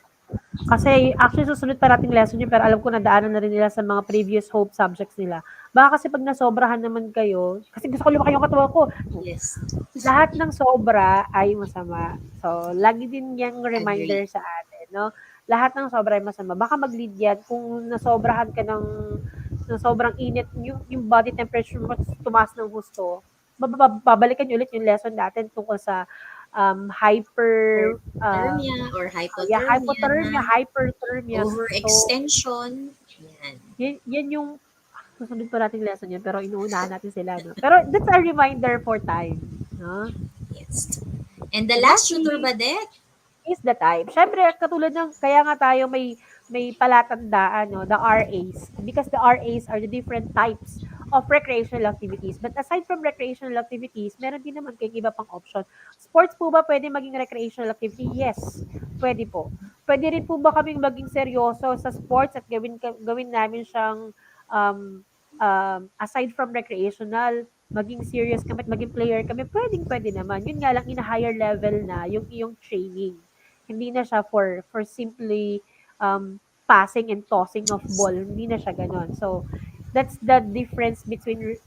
Kasi actually susunod pa nating lesson yun pero alam ko nadaanan na rin nila sa mga previous hope subjects nila. Baka kasi 'pag nasobrahan naman kayo, kasi gusto ko lumaki yung katawan ko, Yes. lahat ng sobra ay masama. So, lagi din yang reminder Agree. sa atin, 'no? Lahat ng sobra ay masama. Baka mag-lead yan kung nasobrahan ka ng sobrang init, yung body temperature mo tumaas ng husto, babalikan niyo ulit yung lesson natin tungkol sa, hyper, Hyperthermia or yeah, hypothermia hypothermia, na, hyperthermia. So, overextension. Yan. yan yung susunod pa nating lesson yan, pero inuunahan natin sila, no? Pero that's a reminder for time, no? Yes. And the And last tutor lastly, ba, Det? is the type. Siyempre, katulad ng, kaya nga tayo may palatandaan, no, the RAs. Because the RAs are the different types of recreational activities. But aside from recreational activities, meron din naman kayong iba pang option. Sports po ba pwede maging recreational activity? Yes, pwede po. Pwede rin po ba kaming maging seryoso sa sports at gawin namin siyang um, aside from recreational, maging serious kami at maging player kami, pwedeng-pwede naman. Yun nga lang, in a higher level na yung iyong training. Hindi na siya for simply passing and tossing of ball. Hindi na siya ganon. So, that's the difference between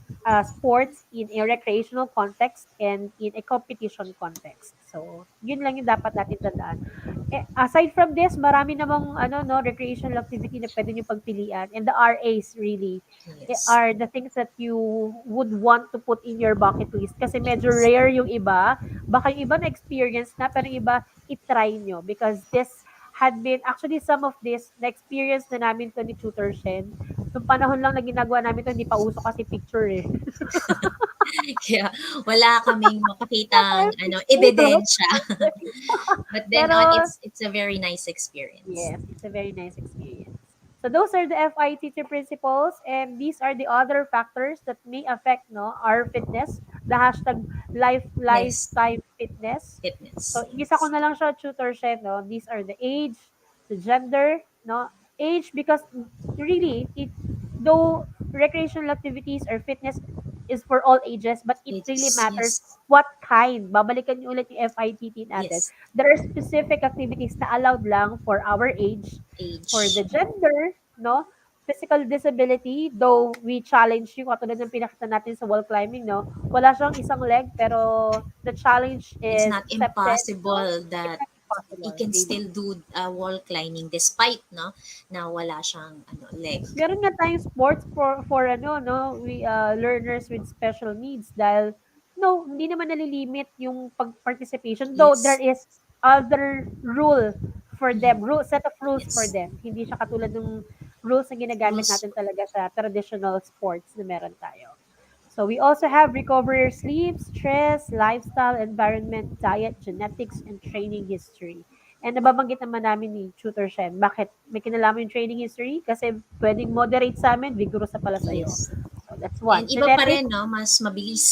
sports in a recreational context and in a competition context. So, yun lang yung dapat natin tandaan. Aside from this, marami namang recreational activity na pwede nyo pagpilian. And the RAs really Yes. are the things that you would want to put in your bucket list. Kasi medyo Yes. rare yung iba. Baka yung iba na experience na, pero yung iba itry nyo. Because this had been, actually some of this, na-experience na namin to ni Tutor Shen. Nung panahon lang na ginagawa namin to, hindi pa uso kasi picture eh. Kaya wala kaming mapakitang Photos. ebidensya. But then Pero on, it's a very nice experience. yes, it's a very nice experience. So those are the FI teacher principles, and these are the other factors that may affect our fitness, the hashtag Yes. lifetime fitness. Fitness. So isa ko Yes. na lang siya tutorship, no? These are the age, the gender, no? Age because really though recreational activities or fitness is for all ages, but it really Ages. matters Yes. what kind. Babalikan niyo ulit yung FITT natin. Yes. There are specific activities na allowed lang for our age, for the Age. gender, no? Physical disability, though we challenge yung katulad ng pinakita natin sa wall climbing, no? Wala siyang isang leg, pero the challenge It's is not accepted, no? impossible It's that not he impossible, can really. still do wall climbing despite na wala siyang leg. Meron nga tayong sports for no, we learners with special needs dahil no, hindi naman nalilimit yung pag-participation though there Yes. is other rule for Mhm. them, set of rules for Yes. them. Hindi siya katulad ng rules na ginagamit Rules. natin talaga sa traditional sports na meron tayo. So we also have recovery sleep, stress, lifestyle, environment, diet, genetics, and training history. And nababanggit naman namin ni Tutor Shen, bakit may kinalaman yung training history? Kasi pwedeng moderate sa amin, vigorous sa pala sa'yo. Yes. So that's And one. iba pa Genetics, rin, no? Mas mabilis.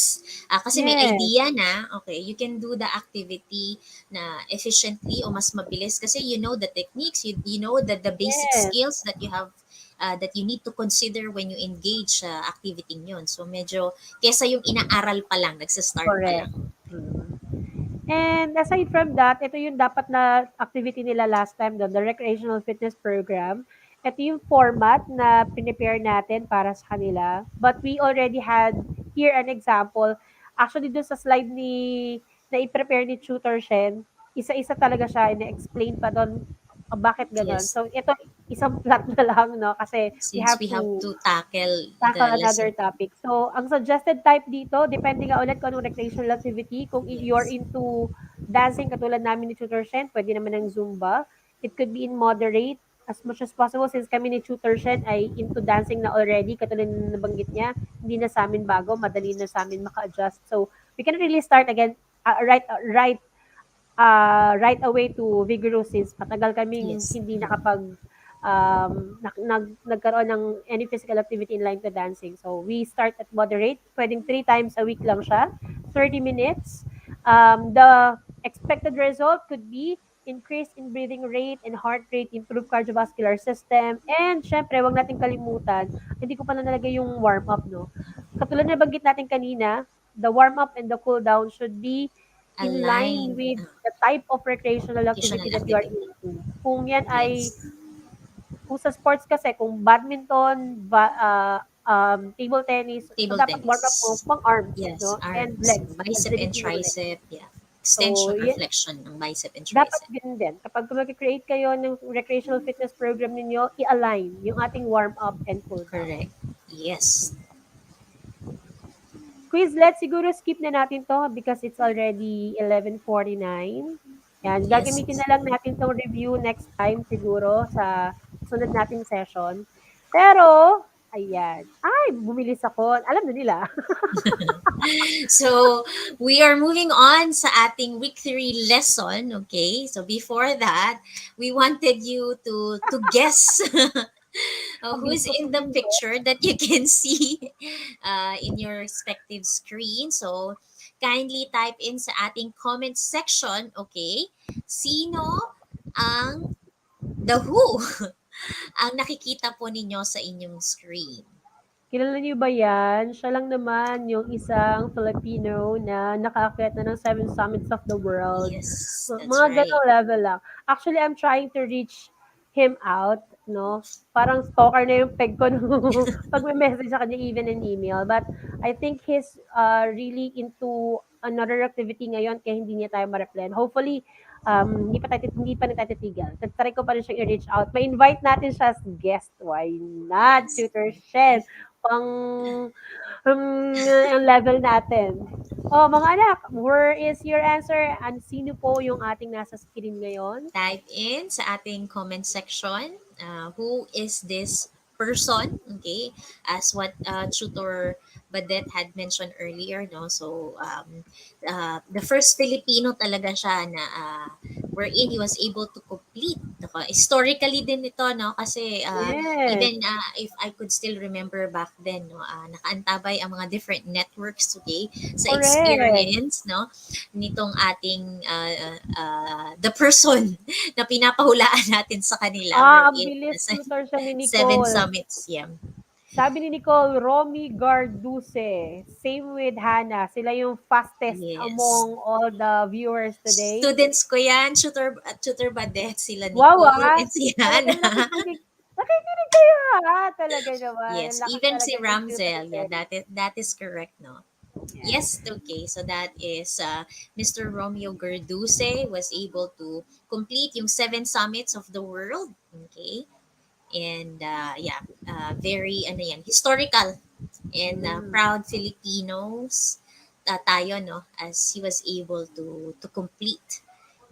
Kasi may yes, idea na, okay, you can do the activity na efficiently o mas mabilis kasi you know the techniques, you know the basic yes, skills that you have that you need to consider when you engage sa activity yun. So medyo, kesa yung inaaral pa lang, nagsa-start pa correct. lang. Mm. And aside from that, ito yung dapat na activity nila last time doon, the recreational fitness program. Ito yung format na prepare natin para sa kanila. But we already had here an example. Actually, doon sa slide na i-prepare ni Tutor Shen, isa-isa talaga siya, ina-explain pa doon bakit ganon. Yes. So, ito, isang plot na lang, no? Kasi we Since have we have to to tackle tackle the another lesson. topic. So, ang suggested type dito, depende nga ulit kung anong recreational activity. Kung you're Yes. into dancing, katulad namin ni Tutor Shen, pwede naman ng Zumba. It could be in moderate as much as possible since kami ni Tutor Shen ay into dancing na already, katulad na nabanggit niya, hindi na sa amin bago, madali na sa amin maka-adjust. So, we can really start again right away to vigorous since matagal kaming Yes. hindi nagkaroon ng any physical activity in line to dancing. So, we start at moderate. Pwedeng 3 times a week lang siya. 30 minutes. The expected result could be increase in breathing rate and heart rate, improve cardiovascular system, and syempre, wag natin kalimutan, hindi ko pa na nalagay yung warm-up, no? Katulad na banggit natin kanina, the warm-up and the cool-down should be in line Align with the type of recreational activity vocational that you are activity. into. Kung yan ay, Yes. kung sa sports kasi, kung badminton, table tennis. So, Table dapat warm up mo tennis. pang arms, Yes, no? And arms. legs. Bicep and Agility ng legs. tricep. Yeah. So, Extension or flexion ng bicep and dapat tricep. ganun din. Kapag mag-create kayo ng recreational fitness program ninyo, i-align yung ating warm-up and cool-down. Correct. Yes. Quizlet, siguro skip na natin to because it's already 11:49. Yan, Yes. gagamitin na lang natin tong review next time siguro sa sunod nating session. Pero, ayan. Ay, bumilis ako. Alam na nila. So, we are moving on sa ating week 3 lesson, okay? So, before that, we wanted you to guess who's Pabilis ko in the tumingin. picture that you can see in your respective screen. So, kindly type in sa ating comment section, okay? Sino ang the who ang nakikita po ninyo sa inyong screen? Kilala niyo ba yan? Siya lang naman yung isang Filipino na nakaakyat na ng 7 summits of the world. Yes, that's Mga right. ganong level lang. Actually, I'm trying to reach him out, no? Parang stalker na yung peg ko nung pag may message sa kanya, even in email. But I think he's really into another activity ngayon kaya hindi niya tayo ma-reply. Hopefully, hindi pa rin tayo titigil. Try ko pa rin siyang i-reach out. May-invite natin siya as guest. Why not? Yes. Tutor Shen. Pang ang level natin. Oh, mga anak, where is your answer? Sino po yung ating nasa screen ngayon? Type in sa ating comment section who is this person, okay, as what tutor Badet had mentioned earlier, no? So the first Filipino talaga siya na wherein he was able to complete, no? Historically din ito, no, kasi Yes, even if I could still remember back then, no, nakaantabay ang mga different networks, okay, sa correct. experience, no, nitong ating the person na pinapahulaan natin sa kanila, we're Ang in bilis tutor siya ni seven Nicole. summits. Yeah. Sabi ni Nicole, Romy Garduse. Same with Hannah. Sila yung fastest Yes. among all the viewers today. Students ko yan, tutor Badet, sila Wow, Nicole and si talaga Hannah. nakikinig kayo, Talaga naman. Ang Yes, lakas even talaga si ng tutor Ramzel. Yeah, Shen. that is correct, no. Yes. Yes, okay. So that is Mr. Romeo Gerduse was able to complete yung 7 summits of the world. Okay. And yeah, very ano yan, historical and Mm. proud Filipinos tayo, no, as he was able to complete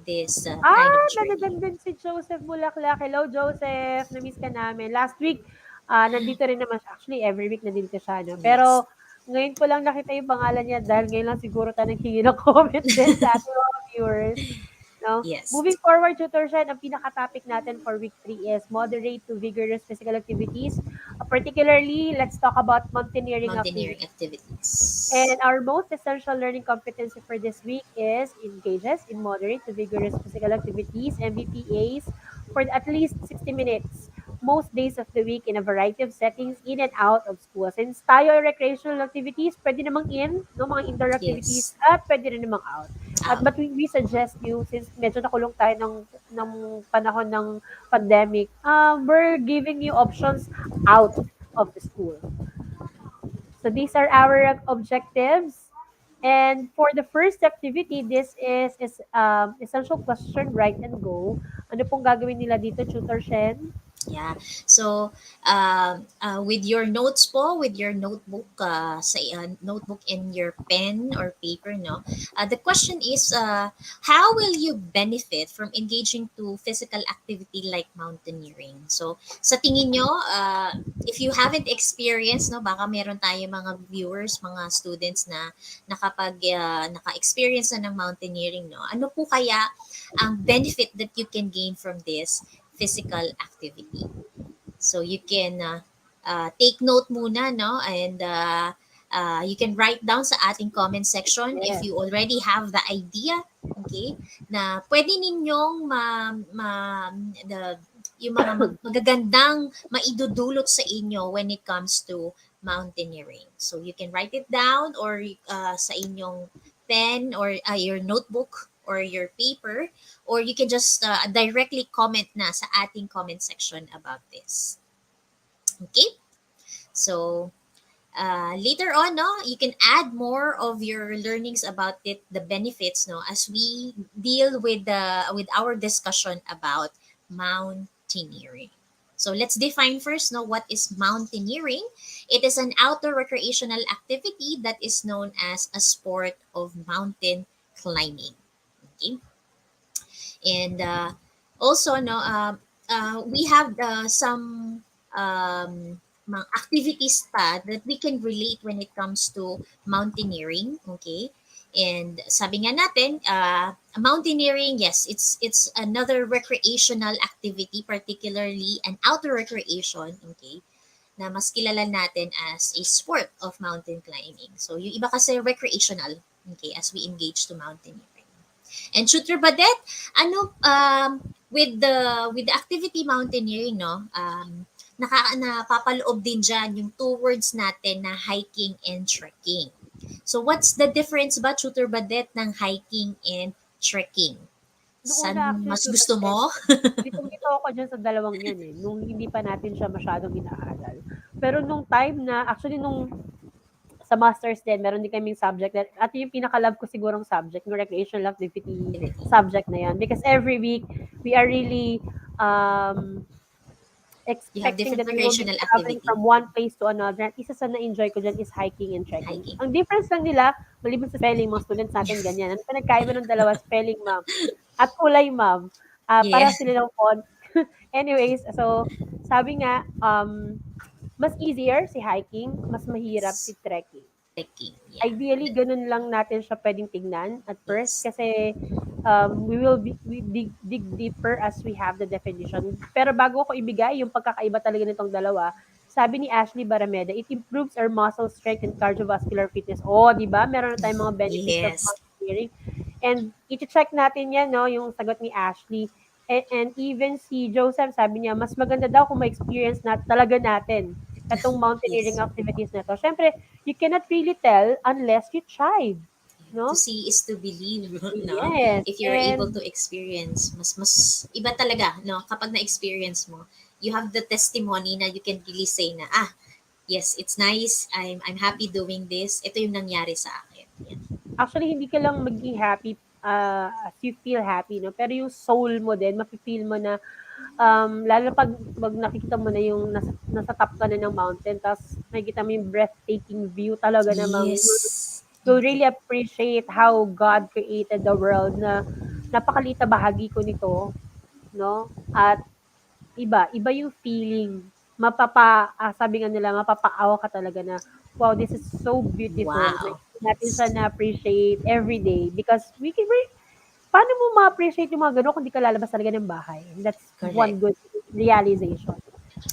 this kind of journey. Nandiyan din si Joseph Bulaklak. Hello, Joseph. Na-miss ka namin. Last week, nandito rin naman siya. Actually, every week nandito siya, no? Yes. Pero, ngayon ko lang nakita yung pangalan niya dahil ngayon lang siguro tayo naghingi ng comment din sa ating mga viewers. No? Yes. Moving forward, Tutor Shen, ang pinaka-topic natin for week 3 is moderate to vigorous physical activities. Particularly, let's talk about mountaineering Mountaineering activities. activities. And our most essential learning competency for this week is engages in moderate to vigorous physical activities, MVPAs, for at least 60 minutes, most days of the week in a variety of settings in and out of school. Since tayo ay recreational activities, pwede namang in, no, mga indoor activities, Yes. at pwede rin namang out. Out. But we suggest you, since medyo nakulong tayo ng panahon ng pandemic, we're giving you options out of the school. So these are our objectives. And for the first activity, this is essential question, write and go. Ano pong gagawin nila dito, Tutor Shen? Yeah. So, with your notes po, with your notebook, sa notebook and your pen or paper, no? The question is, how will you benefit from engaging to physical activity like mountaineering? So, sa tingin nyo, if you haven't experienced, no, baka meron tayo mga viewers, mga students na naka-experience na ng mountaineering, no? Ano po kaya ang benefit that you can gain from this physical activity? So you can take note muna, no, and you can write down sa ating comment section if Yes. you already have the idea, okay, na pwede ninyong yung mga magagandang maidudulot sa inyo when it comes to mountaineering. So you can write it down or sa inyong pen or your notebook or your paper, or you can just directly comment na sa ating comment section about this. Okay? So, later on, no, you can add more of your learnings about it, the benefits, no, as we deal with our discussion about mountaineering. So let's define first, no, what is mountaineering. It is an outdoor recreational activity that is known as a sport of mountain climbing. Okay, and also, no, we have some mga activities pa that we can relate when it comes to mountaineering. Okay, and sabi nga natin, mountaineering, yes, it's another recreational activity, particularly an outdoor recreation. Okay, na mas kilala natin as a sport of mountain climbing. So yung iba kasi recreational, okay, as we engage to mountaineering. And shooter Badet, ano, with the activity mountaineering, no, napapaloob din dyan yung two words natin na hiking and trekking. So what's the difference ba, shooter Badet, ng hiking and trekking? Noong una San actually mas tutor gusto Tek, mo? litong-lito ako diyan sa dalawang 'yan, eh, nung hindi pa natin siya masyadong inaaral. Pero nung time na actually nung sa masters din meron din kaming subject at yung pinaka-love ko sigurong subject, yung recreational activity subject na 'yan. Because every week, we are really, um, You have expecting different that we will be recreational traveling activity. from one place to another. At isa sa na-enjoy ko diyan is hiking and trekking. Hiking. Ang difference lang nila, maliban sa spelling, mga students natin ganyan. Ang pinagkaiba ng dalawa, spelling, ma'am, at kulay, ma'am. Yeah. Para sila ng font. Anyways, so sabi nga, mas easier si hiking, mas mahirap si Yes. trekking. Trekking. Yeah. Ideally, ganun lang natin siya pwedeng tignan at first Yes. kasi we dig deeper as we have the definition. Pero bago ko ibigay yung pagkakaiba talaga nitong dalawa, sabi ni Ashley Barameda, it improves our muscle strength and cardiovascular fitness. Oh, di ba? Meron na tayong mga benefits of Yes. mountaineering. And i-check natin yan, no, yung sagot ni Ashley. And even si Joseph, sabi niya, mas maganda daw kung ma-experience na talaga natin itong mountaineering Yes. activities na to. Siyempre, you cannot really tell unless you tried, To no? see is to believe, no? Yes, If you're able to and experience, mas iba talaga, no? Kapag na-experience mo, you have the testimony na you can really say na, yes, it's nice. I'm happy doing this. Ito yung nangyari sa akin. Yan. actually, hindi ka lang maging happy as you feel happy, no? Pero yung soul mo din, mafe-feel mo na, lalo pag nakikita mo na yung nasa top ka na ng mountain, tapos nakikita mo yung breathtaking view talaga namang Yes. you'll really appreciate how God created the world na napakaliit na bahagi ko nito, no? At iba yung feeling. Sabi nga nila, mapapaawa ka talaga na, wow, this is so beautiful. Like, Wow. natin siya Yes. na-appreciate every day because paano mo ma-appreciate yung mga ganun kung di ka lalabas talaga ng bahay? That's one Correct. good realization.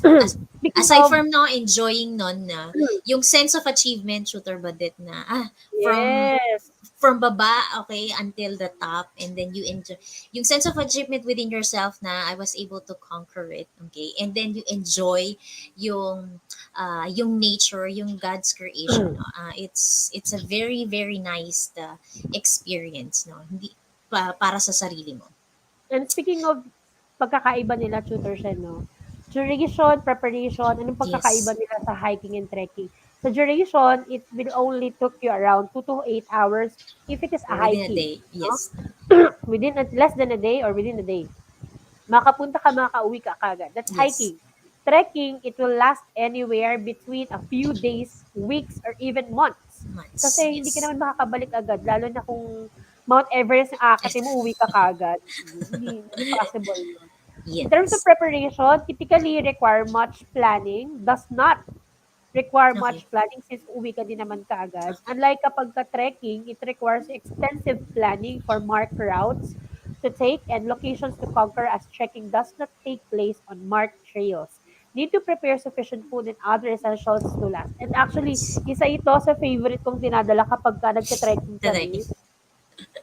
As, Speaking aside of, from no enjoying nun na, yung sense of achievement, shooter Badet na, from yes, from baba, okay, until the top, and then you enjoy yung sense of achievement within yourself na I was able to conquer it, okay, and then you enjoy yung nature, yung God's creation, no? It's a very very nice experience, no, hindi para sa sarili mo. and speaking of pagkakaiba nila, tutor siya, no? Duration, preparation, anong pagkakaiba Yes, nila sa hiking and trekking? Sa duration, it will only took you around 2 to 8 hours if it is a within a hiking. day. No? Yes. Less than a day or within a day. Makapunta ka, makauwi ka kagad. That's Yes. hiking. Trekking, it will last anywhere between a few days, weeks, or even months. Months. Kasi hindi ka Yes. naman makakabalik agad, lalo na kung Mount Everest ang aakatin mo, uwi ka kagad. Hindi possible yun. In terms of Yes. preparation, typically require much planning, does not require Okay. much planning since uwi ka din naman kaagad. Unlike kapag ka-trekking, it requires extensive planning for marked routes to take and locations to conquer as trekking does not take place on marked trails. Need to prepare sufficient food and other essentials to last. And actually, Yes. isa ito sa favorite kong dinadala kapag ka nagka-trekking The trekking. kami.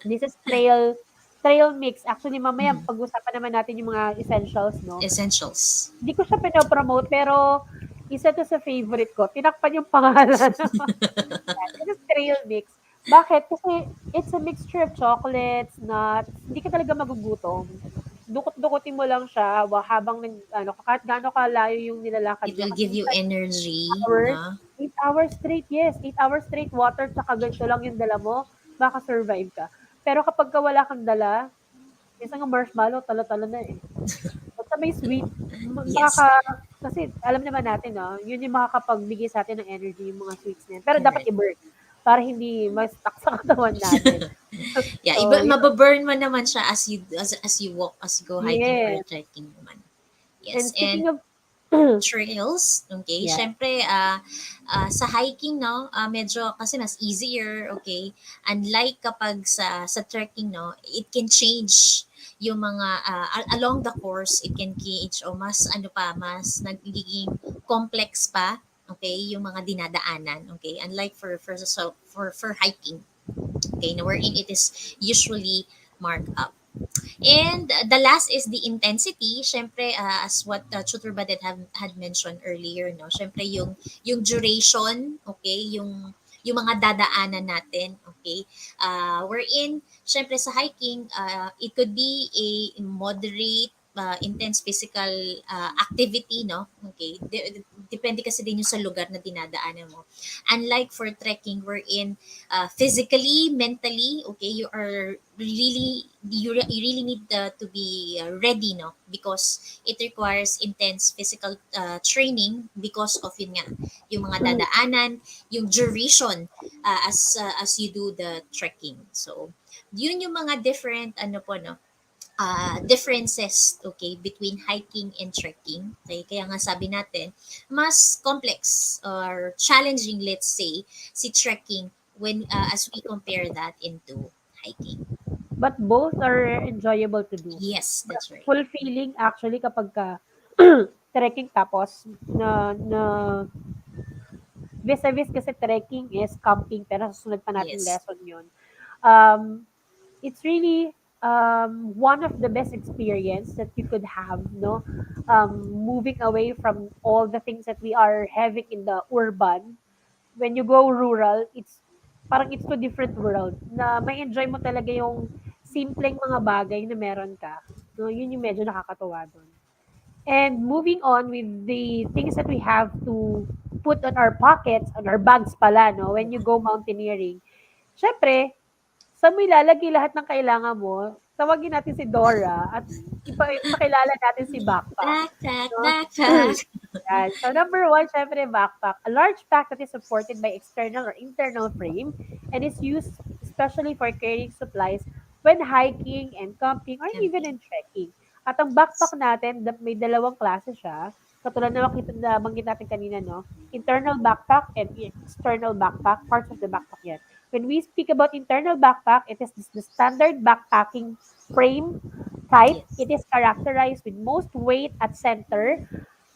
This is trail mix. Actually, mamaya Mhm. pag-usapan naman natin yung mga essentials, no? Essentials. Hindi ko siya pinopromote, pero isa to sa favorite ko. Tinakpan yung pangalan. This is trail mix. Bakit? Kasi it's a mixture of chocolates, nuts. Hindi ka talaga magugutom. dukot-dukutin mo lang siya habang kahit gaano kalayo yung nilalakad It mo will kasi give you minsan energy, hours, no? 8 hours straight, yes, 8 hours straight water tsaka ganito lang yung dala mo, maka-survive ka. Pero kapagka wala kang dala, minsan nga marshmallow talo-talo na, eh. Basta may sweet, Yes, kasi alam naman natin 'no, yun yung makakapagbigay sa'tin ng energy yung mga sweets na yun. Pero dapat correct. i-burn para hindi ma-stuck sa katawan natin. Yeah, So, iba, yun, mababurn mo naman siya as you walk, as you go hiking or yes. trekking naman. And Yes, and speaking of trails, okay? yeah, Syempre, sa hiking, no, medyo kasi mas easier, okay? Unlike kapag sa trekking, no, it can change yung mga, along the course, it can change o mas, ano pa, mas nagiging complex pa, okay? Yung mga dinadaanan, okay? Unlike for hiking, okay? Na wherein it is usually marked up. And the last is the intensity. Syempre, as what Tutor Badet had mentioned earlier, no? Syempre, yung duration, okay? Yung mga dadaanan natin, okay? Wherein, syempre sa hiking, it could be a moderate, intense physical activity, no? Okay? Depende kasi din yung sa lugar na dinadaanan mo. Unlike for trekking, wherein physically, mentally, okay, you really need to be ready, no, because it requires intense physical training because of yun nga yung mga dadaanan, yung duration as you do the trekking. So yun yung mga different ano po, no, differences, okay, between hiking and trekking. Okay, kaya nga sabi natin, mas complex or challenging, let's say, si trekking when as we compare that into hiking. but both are enjoyable to do. Yes, that's right. Fulfilling actually kapagka trekking tapos na vis-a-vis kasi trekking is camping pero susunod pa nating Yes. lesson yun. Um, it's really one of the best experience that you could have, no? Moving away from all the things that we are having in the urban. When you go rural, it's to different world na may enjoy mo talaga yung simpleng mga bagay na meron ka. No, yun yung medyo nakakatuwa doon. And moving on with the things that we have to put on our pockets, on our bags pala, no, when you go mountaineering. Syempre, saan mo ilalagay lahat ng kailangan mo? Tawagin natin si Dora at ipakilala natin si Backpack. Backpack, No? backpack. Yan. So number one, syempre backpack. A large pack that is supported by external or internal frame and is used especially for carrying supplies when hiking and camping or even Camping. in trekking. At ang backpack natin, may dalawang klase siya. Katulad na banggit natin kanina, no? Internal backpack and external backpack, parts of the backpack yan. When we speak about internal backpack, it is the standard backpacking frame type. Yes. It is characterized with most weight at center,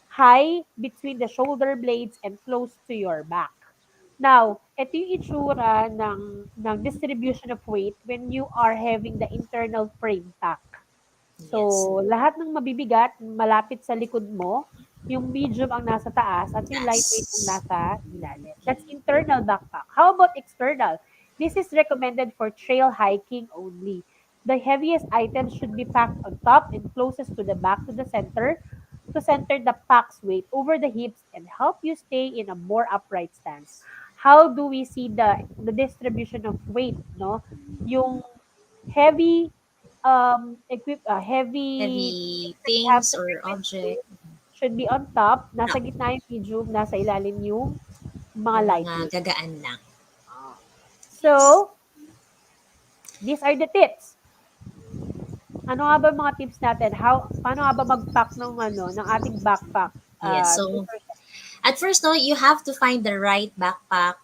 high between the shoulder blades and close to your back. Now, ito yung itsura ng distribution of weight when you are having the internal frame pack. Yes. So, lahat ng mabibigat, malapit sa likod mo, yung medium ang nasa taas at yung lightweight ang Yes. nasa ilalim. That's internal backpack. How about external? This is recommended for trail hiking only. The heaviest items should be packed on top and closest to the back to center the pack's weight over the hips and help you stay in a more upright stance. How do we see the distribution of weight, no? Yung heavy heavy Heavy things that you have things to or bring with you object. should be on top, No, nasa gitna yung medium, nasa ilalim yung mga yung mga lightweight. gagaan lang. Yes. So, these are the tips. Ano nga ba mga tips natin? Paano nga ba mag-pack ng ating backpack? Yes. So, Tutor Shep? at first, no, you have to find the right backpack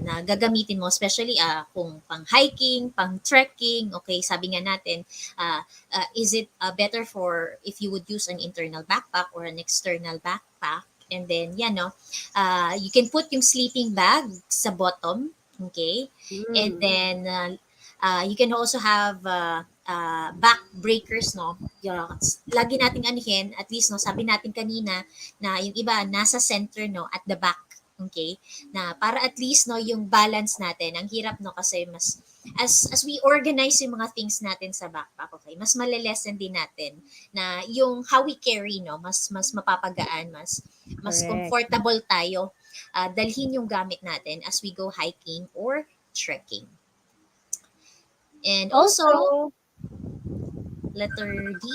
na gagamitin mo, especially kung pang hiking, pang trekking, okay, sabi nga natin, is it better for if you would use an internal backpack or an external backpack? And then, yeah, no, you can put yung sleeping bag sa bottom, okay? And Mm. then, you can also have back breakers, no? Lagi nating anihin, at least, no, sabi natin kanina, na yung iba nasa center, no, at the back, Okay? Na para at least no yung balance natin. Ang hirap no kasi mas as we organize yung mga things natin sa backpack, okay? Mas malelesen din natin na yung how we carry no, mas mapapagaan, mas Correct. comfortable tayo dalhin yung gamit natin as we go hiking or trekking. And also, Also, letter D,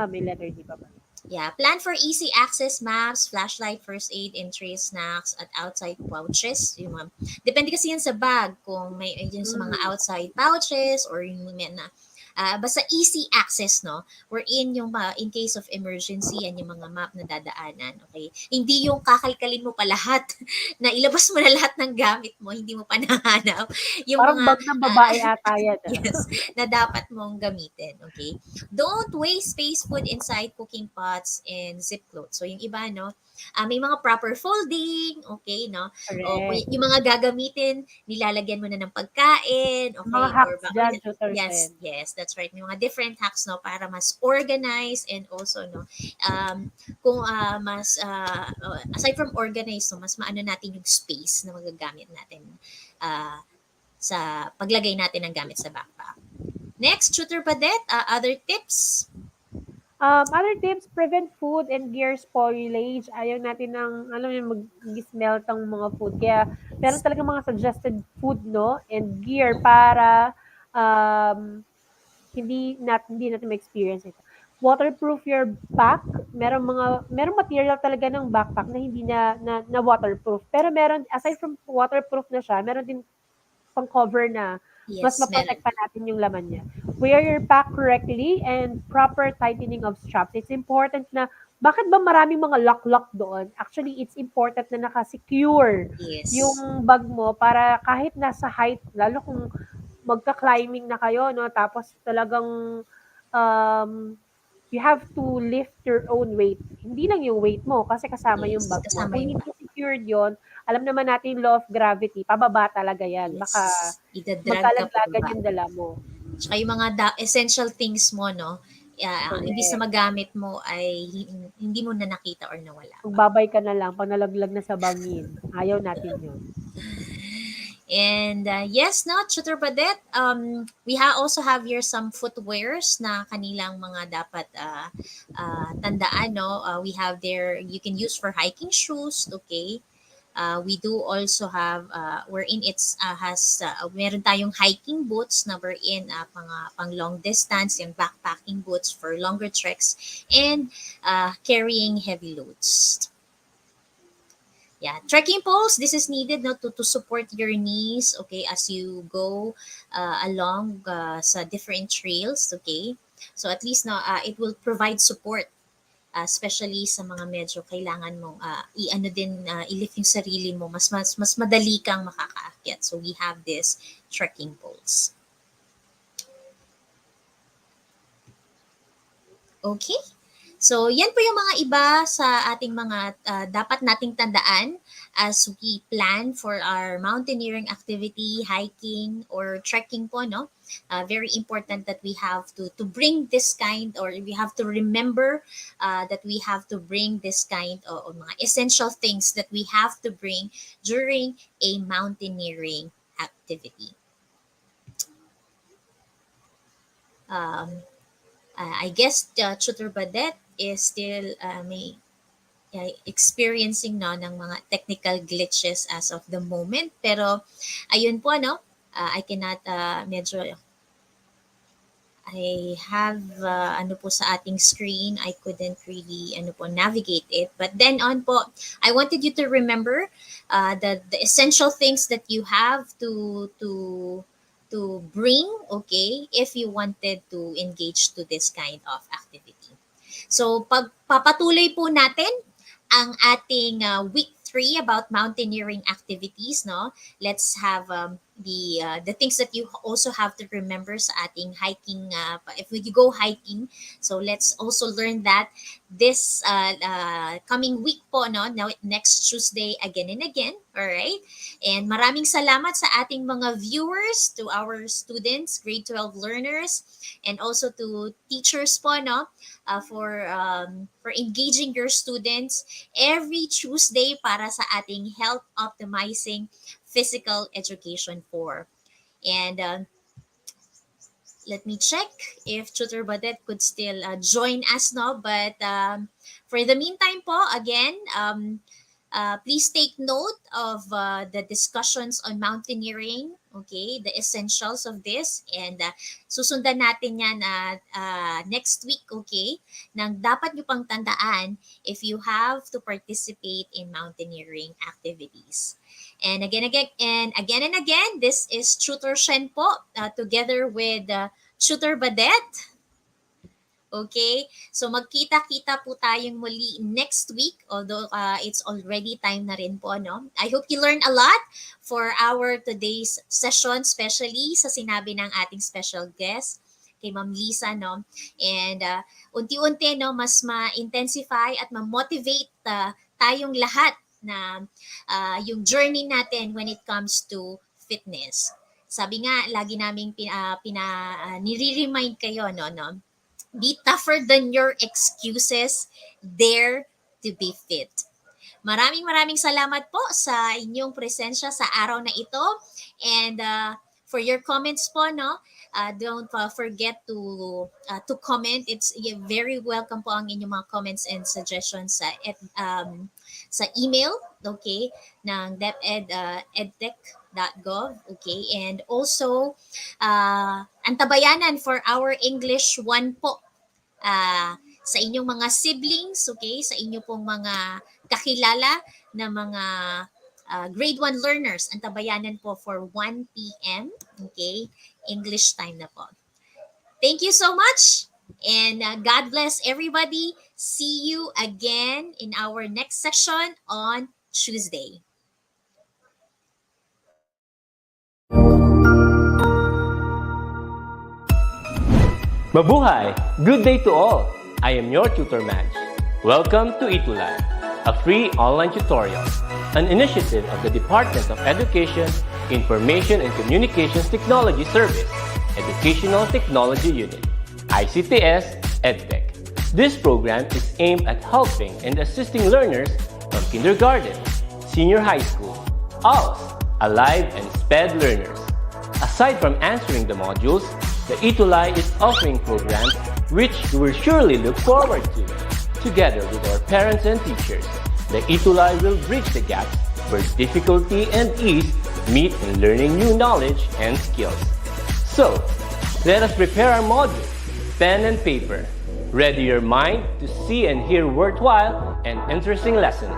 may letter D pa ba? yeah, plan for easy access maps, flashlight, first aid, and trail snacks at outside pouches. Yung mga, depende kasi yan sa bag kung may yun sa mga outside pouches or yung may na basta easy access, no? Wherein yung in case of emergency, yan yung mga map na dadaanan, okay? Hindi yung kakalkalin mo pa lahat, na ilabas mo na lahat ng gamit mo, hindi mo pa nahanap. Yung Parang mga, bag ng babae ata yan. yes, na dapat mong gamitin, okay? Don't waste space food inside cooking pots and zip clothes. So yung iba, no, may mga proper folding, okay, no? O Correct. yung mga gagamitin, nilalagyan mo na ng pagkain, Yung mga okay? Or hacks baka, dyan, Tutor yes, Sen. yes, that's right. May mga different hacks, no, para mas organized and also, no, kung aside from organized, no, mas maano natin yung space na magagamit natin uh, sa paglagay natin ng gamit sa backpack. Next, Tutor Padet, other tips? Other tips, prevent food and gear spoilage. Ayaw natin ng, alam mo, mag-smelt ang mga food. Kaya, meron talaga mga suggested food, no? And gear para hindi natin ma-experience ito. Waterproof your back. Merong material talaga ng backpack na hindi na waterproof. Pero meron, aside from waterproof na siya, meron din pang cover na mas Yes, meron. maprotect pa natin yung laman niya. Wear your pack correctly and proper tightening of straps. It's important na, bakit ba maraming mga lock-lock doon? Actually, it's important na nakasecure Yes. yung bag mo para kahit nasa height, lalo kung magka-climbing na kayo, no? Tapos talagang um, you have to lift your own weight. Hindi lang yung weight mo kasi kasama yung Yes, bag mo. kasama Kung yung hindi back. secured yon, alam naman natin yung law of gravity, pababa talaga yan. Baka Yes. Idadrag ka magkalaglagan pababa. yung dala mo. Tsaka yung mga essential things mo, no? Imbis Correct. na magamit mo ay hindi mo na nakita or nawala pa. Magbabay ka na lang pag nalaglag na sa bangin. Ayaw natin yun. And yes, no, Tutor Badet, we also have here some footwears na kanilang mga dapat tandaan, no? We have there, you can use for hiking shoes, okay? We do also have wherein it's meron tayong hiking boots na wherein pang long distance, yung backpacking boots for longer treks and carrying heavy loads. Yeah, trekking poles, this is needed no, to support your knees, okay, as you go along sa different trails, okay? So at least no, it will provide support especially sa mga medyo kailangan mong i-lift yung sarili mo, mas madali kang makakaakyat. So we have this trekking poles. Okay? So, yan po yung mga iba sa ating mga dapat nating tandaan as we plan for our mountaineering activity, hiking, or trekking po, no? Very important that we have to bring this kind, or we have to remember that we have to bring this kind of mga essential things that we have to bring during a mountaineering activity. I guess Tutor Badet is still experiencing no ng mga technical glitches as of the moment. Pero ayun po no, I cannot medyo I have ano po sa ating screen, I couldn't really ano po navigate it. But then on po, I wanted you to remember the essential things that you have to bring, okay, if you wanted to engage to this kind of activity. So papatuloy po natin ang ating week 3 about mountaineering activities, no? Let's have the things that you also have to remember sa ating hiking, if we go hiking. So let's also learn that this coming week po, no, now next Tuesday again and again. All right, and maraming salamat sa ating mga viewers, to our students, grade 12 learners, and also to teachers po, no, for engaging your students every Tuesday para sa ating health optimizing physical education 4. And let me check if Tutor Badet could still join us, no? But for the meantime po, again, please take note of the discussions on mountaineering, okay, the essentials of this, and susundan natin yan next week, okay, nang dapat nyo pang tandaan if you have to participate in mountaineering activities. And again, this is Tutor Shen po, together with Tutor Badet. Okay, so magkita-kita po tayong muli next week, although it's already time na rin po, no? I hope you learned a lot for our today's session, especially sa sinabi ng ating special guest, kay Ma'am Lisa, no? And unti-unti, no, mas ma-intensify at ma-motivate tayong lahat na yung journey natin when it comes to fitness. Sabi nga, lagi naming nire-remind kayo, no? Be tougher than your excuses, dare to be fit. Maraming salamat po sa inyong presensya sa araw na ito. And for your comments po, no, don't forget to comment. It's very welcome po ang inyong mga comments and suggestions sa email, okay, ng DepEd.edtech.gov, okay, and also antabayanan for our English 1 po sa inyong mga siblings, okay, sa inyong pong mga kakilala na mga grade 1 learners, antabayanan po for 1 p.m. okay, English time na po. Thank you so much, and God bless everybody. See you again in our next session on Tuesday. Mabuhay! Good day to all! I am your tutor Madge. Welcome to ETUlay, a free online tutorial, an initiative of the Department of Education, Information and Communications Technology Service, Educational Technology Unit, ICTS EdTech. This program is aimed at helping and assisting learners from kindergarten, senior high school, ALS, Alive, and SPED learners. Aside from answering the modules, the ETUlay is offering programs which you will surely look forward to. Together with our parents and teachers, the ETUlay will bridge the gaps where difficulty and ease meet in learning new knowledge and skills. So, let us prepare our modules, pen and paper. Ready your mind to see and hear worthwhile and interesting lessons.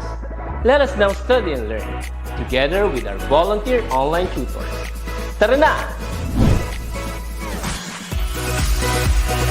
Let us now study and learn, together with our volunteer online tutors. Tara na!